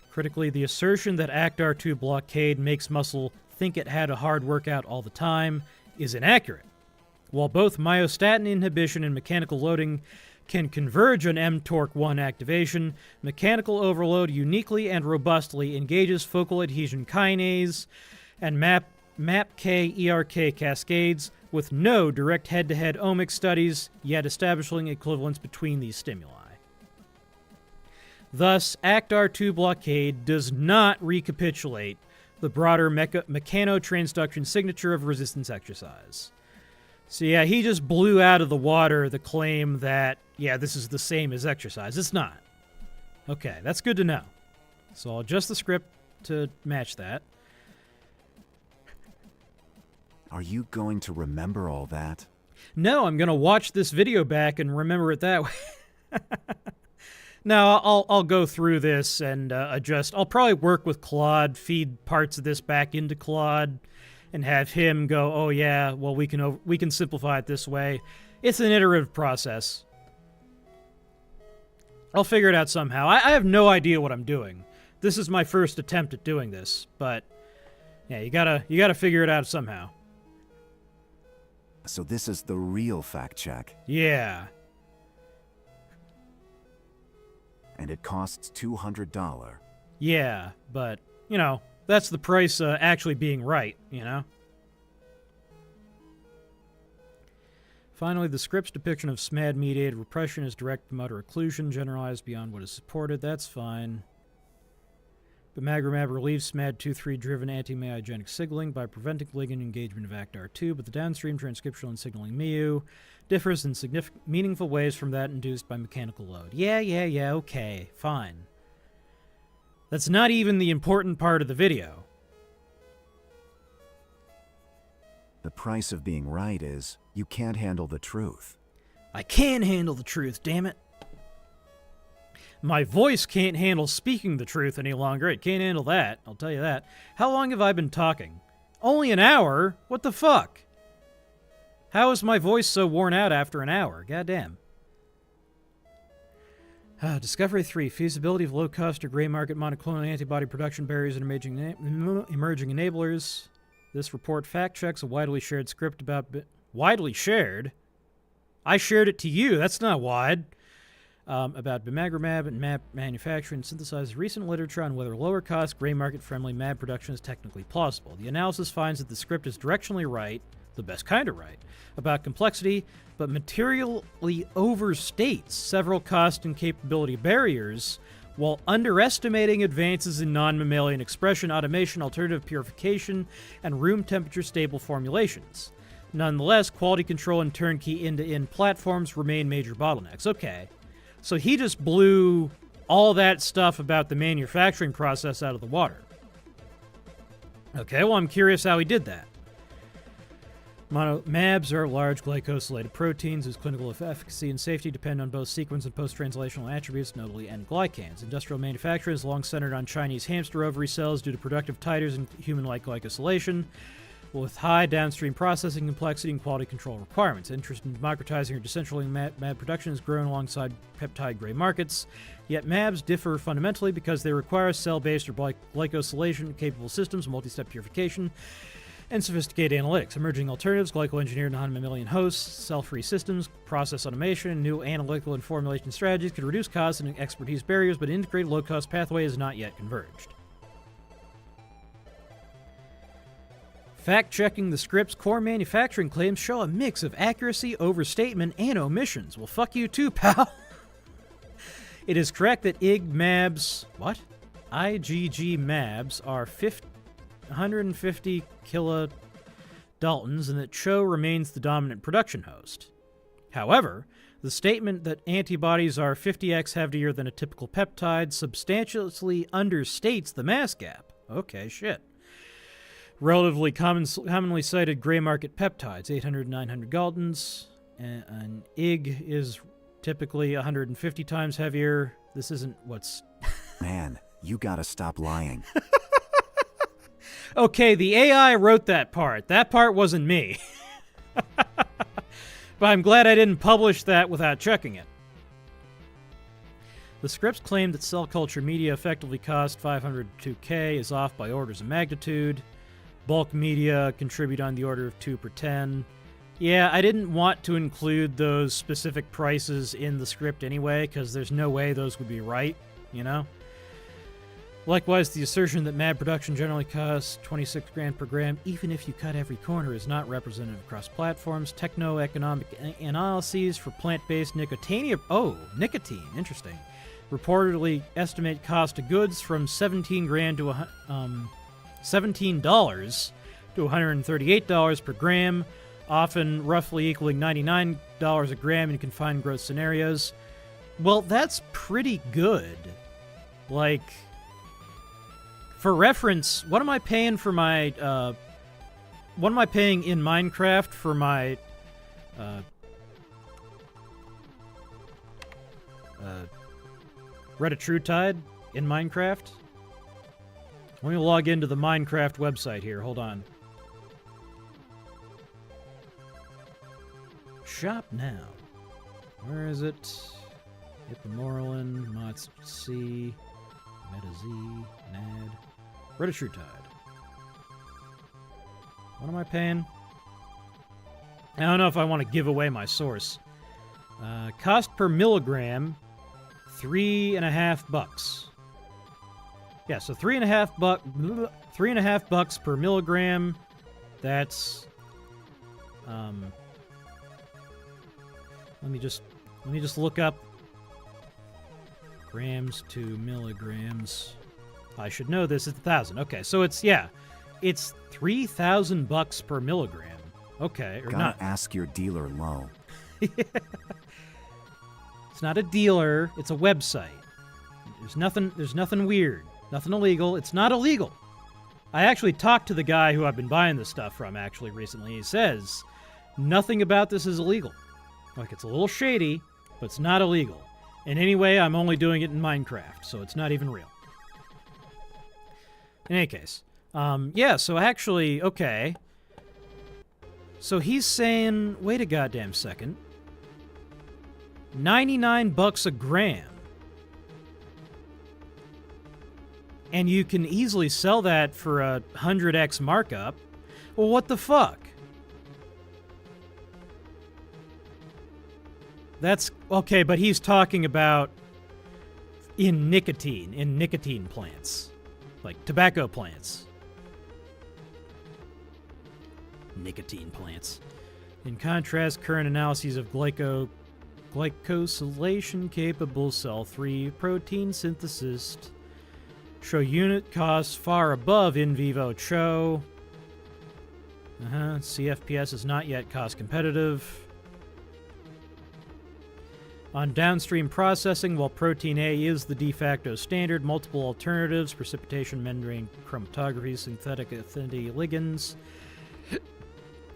Critically, the assertion that ACTR2 blockade makes muscle think it had a hard workout all the time is inaccurate. While both myostatin inhibition and mechanical loading can converge on mTORC1 activation, mechanical overload uniquely and robustly engages focal adhesion kinase and MAPK-ERK cascades with no direct head-to-head omics studies yet establishing equivalence between these stimuli. Thus, ACTR2 blockade does not recapitulate the broader mechanotransduction signature of resistance exercise. So yeah, he just blew out of the water the claim that, yeah, this is the same as exercise. It's not. Okay, that's good to know. So I'll adjust the script to match that. Are you going to remember all that? No, I'm going to watch this video back and remember it that way. No, I'll go through this and adjust. I'll probably work with Claude, feed parts of this back into Claude, and have him go, oh yeah, well we can simplify it this way. It's an iterative process. I'll figure it out somehow. I have no idea what I'm doing. This is my first attempt at doing this, but yeah, you gotta figure it out somehow. So this is the real fact check. Yeah. And it costs $200. Yeah, but, you know, that's the price actually being right, you know? Finally, the script's depiction of SMAD-mediated repression is direct motor occlusion, generalized beyond what is supported. That's fine. Bimagrumab relieves SMAD2/3-driven anti-myogenic signaling by preventing ligand engagement of ACTR2, but the downstream transcriptional and signaling MIU differs in meaningful ways from that induced by mechanical load. Yeah, okay, fine. That's not even the important part of the video. The price of being right is you can't handle the truth. I can handle the truth, damn it. My voice can't handle speaking the truth any longer. It can't handle that, I'll tell you that. How long have I been talking? Only an hour? What the fuck? How is my voice so worn out after an hour? Goddamn. Discovery 3. Feasibility of low-cost or gray market monoclonal antibody production barriers and emerging enablers. This report fact-checks a widely shared script about... Widely shared? I shared it to you. That's not wide. About Bimagrumab and MAB manufacturing, synthesizes recent literature on whether lower-cost, gray market-friendly MAB production is technically plausible. The analysis finds that the script is directionally right, the best kind of right, about complexity, but materially overstates several cost and capability barriers while underestimating advances in non-mammalian expression, automation, alternative purification, and room temperature stable formulations. Nonetheless, quality control and turnkey end-to-end platforms remain major bottlenecks. Okay. So he just blew all that stuff about the manufacturing process out of the water. Okay, well, I'm curious how he did that. MABs are large glycosylated proteins whose clinical efficacy and safety depend on both sequence and post-translational attributes, notably N-glycans. Industrial manufacture is long centered on Chinese hamster ovary cells due to productive titers and human-like glycosylation, with high downstream processing complexity and quality control requirements. Interest in democratizing or decentralizing MAB production has grown alongside peptide gray markets, yet MABs differ fundamentally because they require cell-based or glycosylation-capable systems, multi-step purification, and sophisticated analytics. Emerging alternatives, glycoengineered non-mammalian hosts, cell-free systems, process automation, and new analytical and formulation strategies could reduce costs and expertise barriers, but an integrated low-cost pathway has not yet converged. Fact-checking the script's core manufacturing claims show a mix of accuracy, overstatement, and omissions. Well, fuck you too, pal. It is correct that IgG MABs are 150 kilodaltons and that CHO remains the dominant production host. However, the statement that antibodies are 50x heavier than a typical peptide substantially understates the mass gap. Okay, shit. Relatively commonly cited gray market peptides, 800 900 galtons, and IG is typically 150 times heavier. This isn't what's... Man, you gotta stop lying. Okay, the AI wrote that part. That part wasn't me. But I'm glad I didn't publish that without checking it. The scripts claim that cell culture media effectively cost 500 to 2K is off by orders of magnitude. Bulk media contribute on the order of 2 per 10. Yeah, I didn't want to include those specific prices in the script anyway, because there's no way those would be right, you know? Likewise, the assertion that MAB production generally costs 26 grand per gram, even if you cut every corner, is not representative across platforms. Techno-economic analyses for plant-based nicotine, interesting, reportedly estimate cost of goods from $17 to $138 per gram, often roughly equaling $99 a gram in confined growth scenarios. Well, that's pretty good. Like, for reference, what am I paying for my what am I paying in Minecraft for my Reddit in Minecraft? Let me log into the Minecraft website here. Hold on. Shop now. Where is it? Hippomorlin, Mots C, Meta Z, Nad, Reddit What am I paying? I don't know if I want to give away my source. Cost per milligram, $3.50. Yeah, so $3.50 per milligram. That's let me just look up grams to milligrams. I should know this. It's 1,000. Okay, so it's 3,000 bucks per milligram. Okay, or Gotta not. ask your dealer low. It's not a dealer. It's a website. There's nothing weird. Nothing illegal. It's not illegal. I actually talked to the guy who I've been buying this stuff from actually recently. He says nothing about this is illegal. Like, it's a little shady, but it's not illegal. And anyway, I'm only doing it in Minecraft, so it's not even real. In any case, so actually, okay. So he's saying, wait a goddamn second. 99 bucks a gram. And you can easily sell that for a 100x markup. Well, what the fuck? That's okay, but he's talking about in nicotine plants, like tobacco plants. Nicotine plants. In contrast, current analyses of glycosylation-capable cell-free protein synthesis show unit costs far above in vivo CHO. CFPS is not yet cost competitive. On downstream processing, while protein A is the de facto standard, multiple alternatives, precipitation, membrane chromatography, synthetic affinity ligands,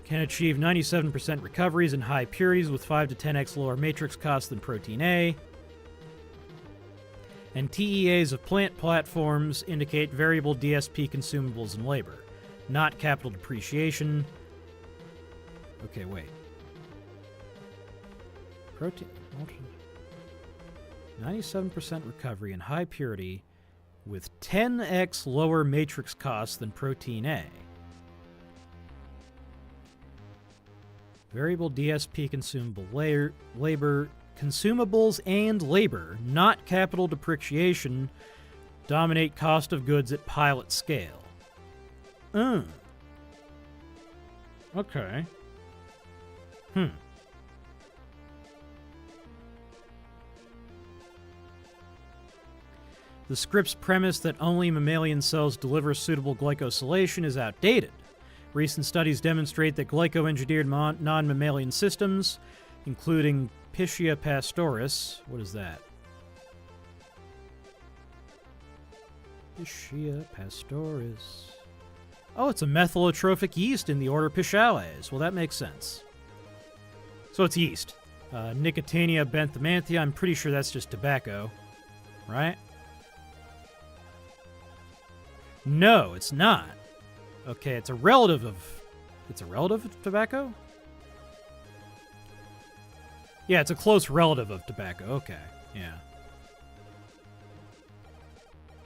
can achieve 97% recoveries in high purities with 5 to 10x lower matrix cost than protein A. And TEAs of plant platforms indicate variable DSP consumables and labor, not capital depreciation. Okay, wait. Protein... 97% recovery in high purity with 10x lower matrix costs than protein A. Variable DSP consumable labor, consumables and labor, not capital depreciation, dominate cost of goods at pilot scale. Okay. The script's premise that only mammalian cells deliver suitable glycosylation is outdated. Recent studies demonstrate that glyco-engineered non-mammalian systems, including Pichia pastoris, what is that? Pichia pastoris. Oh, it's a methylotrophic yeast in the order Pichales. Well, that makes sense. So it's yeast. Nicotiana benthamanthia, I'm pretty sure that's just tobacco, right? No, it's not. Okay, it's a relative of tobacco? Yeah, it's a close relative of tobacco. Okay, yeah.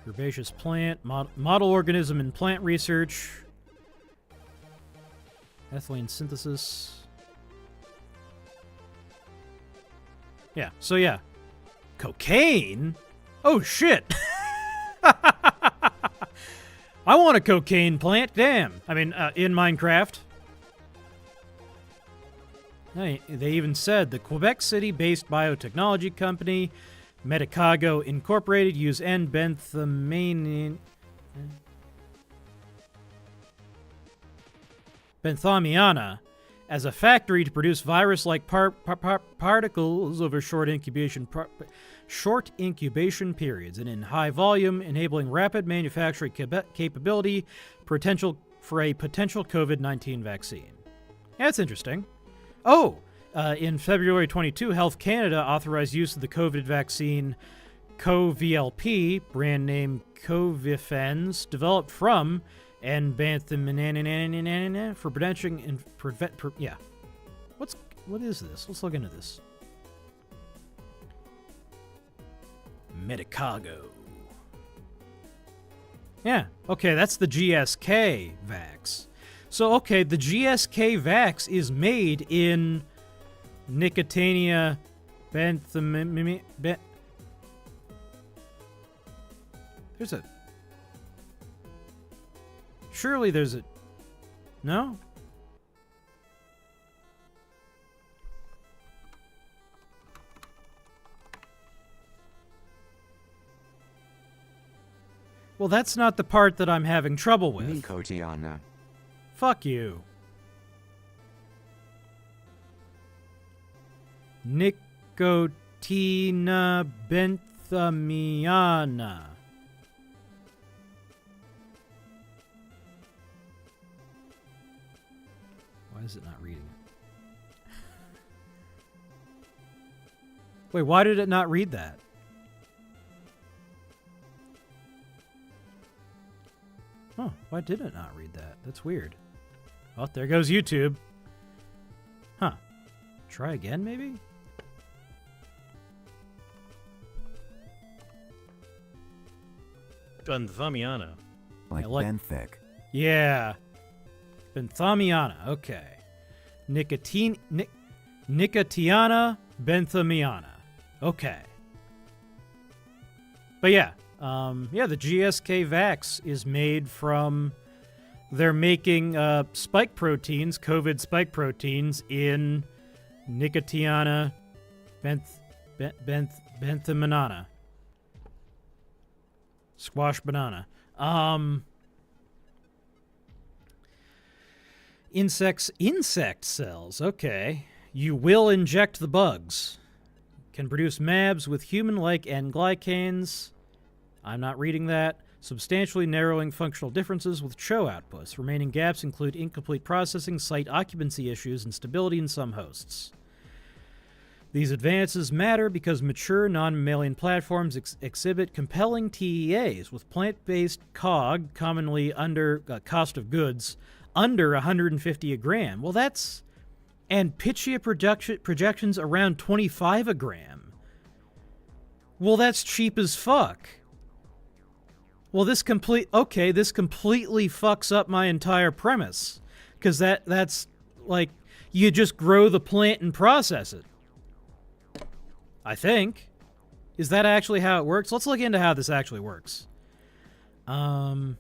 Herbaceous plant, model organism in plant research, ethylene synthesis. Yeah, so yeah. Cocaine? Oh, shit! I want a cocaine plant, damn. I mean, in Minecraft. They even said the Quebec City-based biotechnology company, Medicago Incorporated, use benthamiana as a factory to produce virus-like particles over short incubation periods and in high volume, enabling rapid manufacturing capability, potential for a potential COVID-19 vaccine. Yeah, that's interesting. Oh, in February 22, Health Canada authorized use of the COVID vaccine CoVLP, brand name Covifens, developed from and banthaminana for prevention and yeah. What is this? Let's look into this. Medicago. Yeah, okay, that's the GSK Vax. So, okay, the GSK Vax is made in Nicotiana banthamin... There's a... Surely there's a... No? Well, that's not the part that I'm having trouble with. Nicotiana. Fuck you. Nicotina benthamiana. Why is it not reading it? Wait, why did it not read that? Oh, why did it not read that? That's weird. Oh, there goes YouTube. Huh. Try again, maybe? Benthamiana. Like, I like- benthic. Yeah. Benthamiana. Okay. Nicotiana benthamiana. Okay. But yeah. Yeah, the GSK Vax is made from... They're making spike proteins, COVID spike proteins, in Nicotiana benthaminana. Squash banana. Insect cells. Okay. You will inject the bugs. Can produce MABs with human-like N glycans. I'm not reading that. Substantially narrowing functional differences with CHO outputs. Remaining gaps include incomplete processing, site occupancy issues, and stability in some hosts. These advances matter because mature non-mammalian platforms exhibit compelling TEAs with plant-based COG, commonly under cost of goods, under 150 a gram. Well, that's... And Pitchia projections around 25 a gram. Well, that's cheap as fuck. Well, this completely fucks up my entire premise. Because that's, like, you just grow the plant and process it. I think. Is that actually how it works? Let's look into how this actually works. Let's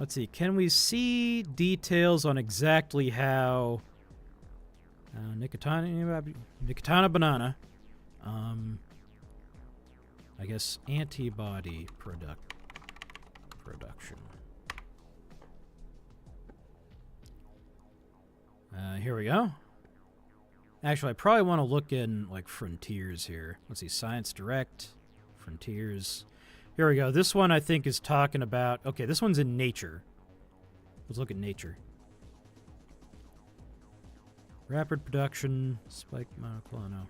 see. Can we see details on exactly how... Nicotana banana. I guess antibody production. Here we go. Actually, I probably want to look in, like, Frontiers here. Let's see, Science Direct, Frontiers. Here we go. This one, I think, is talking about... Okay, this one's in Nature. Let's look at Nature. Rapid production, spike monoclonal.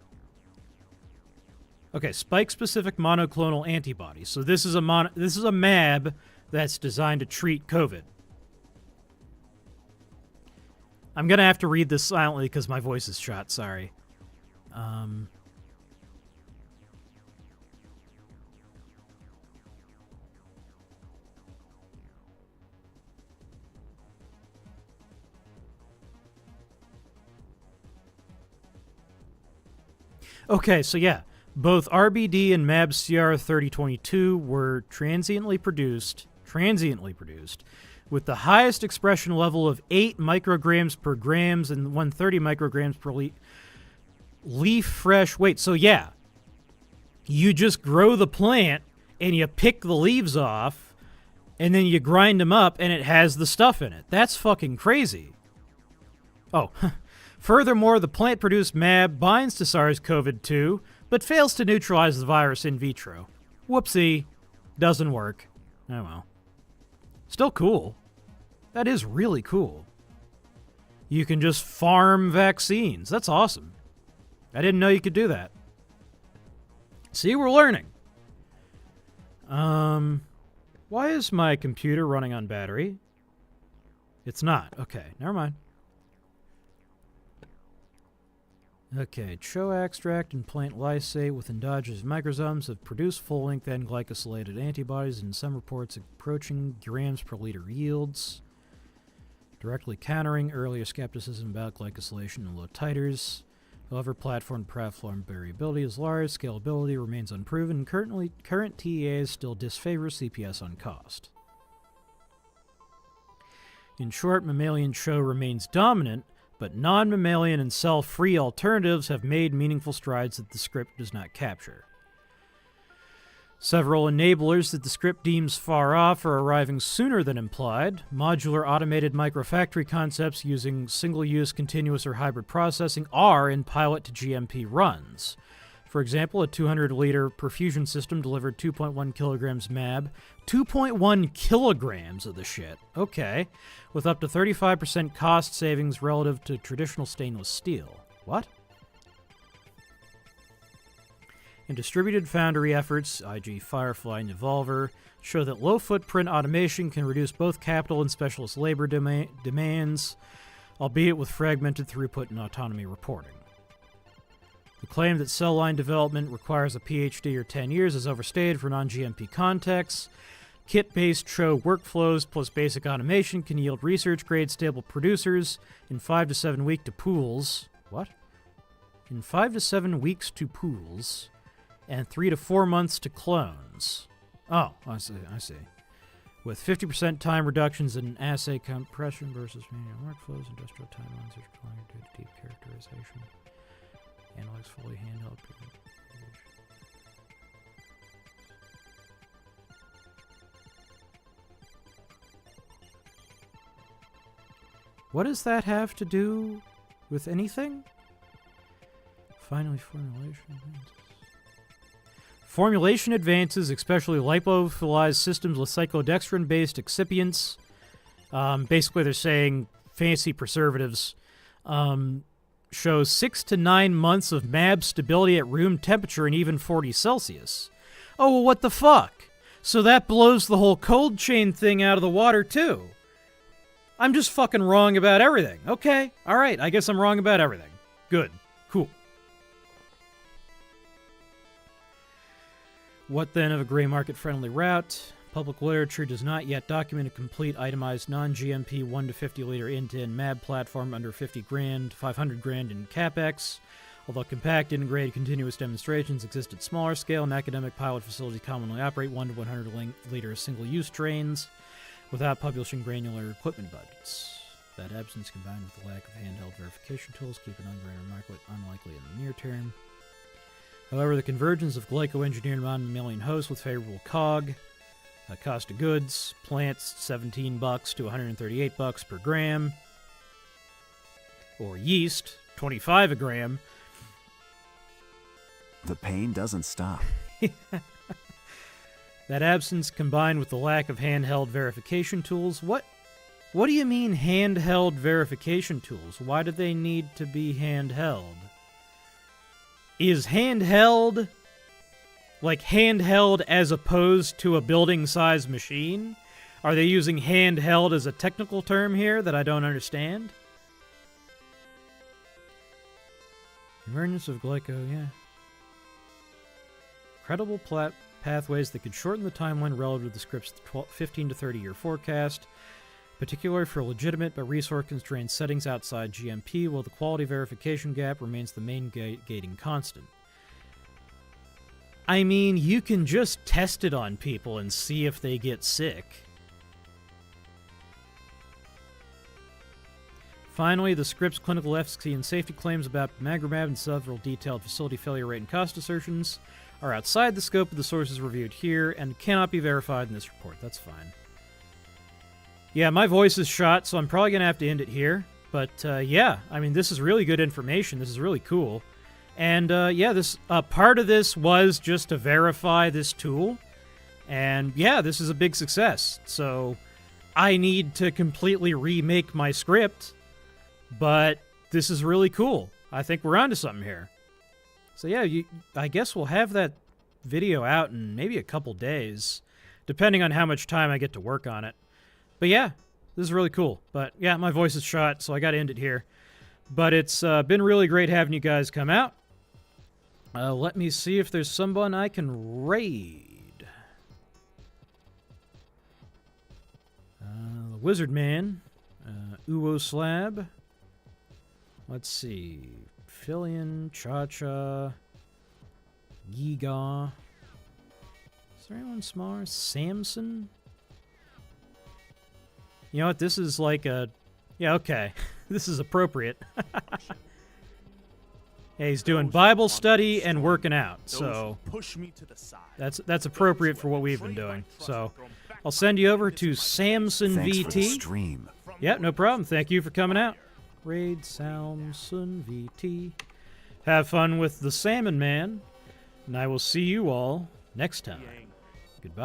Okay, spike-specific monoclonal antibodies. So this is a MAB that's designed to treat COVID. I'm gonna have to read this silently because my voice is shot. Sorry. Okay, so yeah, both RBD and MAB CR3022 were transiently produced with the highest expression level of 8 micrograms per grams and 130 micrograms per leaf fresh weight. So yeah, you just grow the plant and you pick the leaves off and then you grind them up and it has the stuff in it. That's fucking crazy. Oh, furthermore, the plant-produced MAB binds to SARS-CoV-2 but fails to neutralize the virus in vitro. Whoopsie. Doesn't work. Oh well. Still cool. That is really cool. You can just farm vaccines. That's awesome. I didn't know you could do that. See, we're learning. Why is my computer running on battery? It's not. Okay, never mind. Okay, CHO extract and plant lysate with endogenous microsomes have produced full-length N-glycosylated antibodies in some reports approaching grams per liter yields, directly countering earlier skepticism about glycosylation and low titers. However, platform variability is large, scalability remains unproven, and current TEAs still disfavor CPS on cost. In short, mammalian CHO remains dominant, but non-mammalian and cell-free alternatives have made meaningful strides that the script does not capture. Several enablers that the script deems far off are arriving sooner than implied. Modular automated microfactory concepts using single-use continuous or hybrid processing are in pilot to GMP runs. For example, a 200-liter perfusion system delivered 2.1 kilograms MAB. 2.1 kilograms of the shit. Okay. With up to 35% cost savings relative to traditional stainless steel. What? And distributed foundry efforts, e.g. Firefly and Evolver, show that low-footprint automation can reduce both capital and specialist labor demands, albeit with fragmented throughput and autonomy reporting. The claim that cell line development requires a PhD or 10 years is overstated for non-GMP contexts. Kit-based CHO workflows plus basic automation can yield research-grade stable producers in 5 to 7 weeks to pools. What? In 5 to 7 weeks to pools, and 3 to 4 months to clones. Oh, I see. With 50% time reductions in assay compression versus manual workflows, industrial timelines are required due to deep characterization. Analyze fully handheld. What does that have to do with anything? Finally, formulation advances, especially lipophilized systems with cyclodextrin-based excipients. Basically, they're saying fancy preservatives. Shows 6 to 9 months of MAB stability at room temperature and even 40 Celsius. Oh, well, what the fuck? So that blows the whole cold chain thing out of the water, too. I'm just fucking wrong about everything. Okay, alright, I guess I'm wrong about everything. Good. Cool. What then of a gray market-friendly route? Public literature does not yet document a complete itemized non-GMP 1 to 50 liter end-to-end MAB platform under 50 grand, 500 grand in capex. Although compact, integrated, continuous demonstrations exist at smaller scale, and academic pilot facilities commonly operate 1 to 100 liter single-use trains without publishing granular equipment budgets. That absence combined with the lack of handheld verification tools keep an ungranular market unlikely in the near term. However, the convergence of glyco-engineered non-mammalian hosts with favorable COG, cost of goods, plants $17 to $138 per gram, or yeast $25 a gram. The pain doesn't stop. That absence combined with the lack of handheld verification tools. What do you mean handheld verification tools? Why do they need to be handheld? Is handheld like handheld as opposed to a building-sized machine? Are they using handheld as a technical term here that I don't understand? Emergence of glyco, yeah. Credible pathways that could shorten the timeline relative to the script's 15 to 30-year forecast, particularly for legitimate but resource-constrained settings outside GMP, while the quality verification gap remains the main gating constant. I mean, you can just test it on people and see if they get sick. Finally, the script's clinical efficacy and safety claims about Bimagrumab and several detailed facility failure rate and cost assertions are outside the scope of the sources reviewed here and cannot be verified in this report. That's fine. Yeah, my voice is shot, so I'm probably going to have to end it here. But, yeah, I mean, this is really good information. This is really cool. And, yeah, this part of this was just to verify this tool. And, yeah, this is a big success. So, I need to completely remake my script, but this is really cool. I think we're onto something here. So yeah, I guess we'll have that video out in maybe a couple days, depending on how much time I get to work on it. But yeah, this is really cool. But yeah, my voice is shot, so I got to end it here. But it's been really great having you guys come out. Let me see if there's someone I can raid. The Wizard Man, Uwo Slab. Let's see. Fillion, Cha-Cha, Giga. Is there anyone smaller? Samson? You know what? This is like a... Yeah, okay. This is appropriate. Yeah, he's doing Bible study and working out, so that's appropriate for what we've been doing. So I'll send you over to Samson Thanks VT. for the stream. Yeah, no problem. Thank you for coming out. Raid Samson VT. Have fun with the Salmon Man, and I will see you all next time. Goodbye.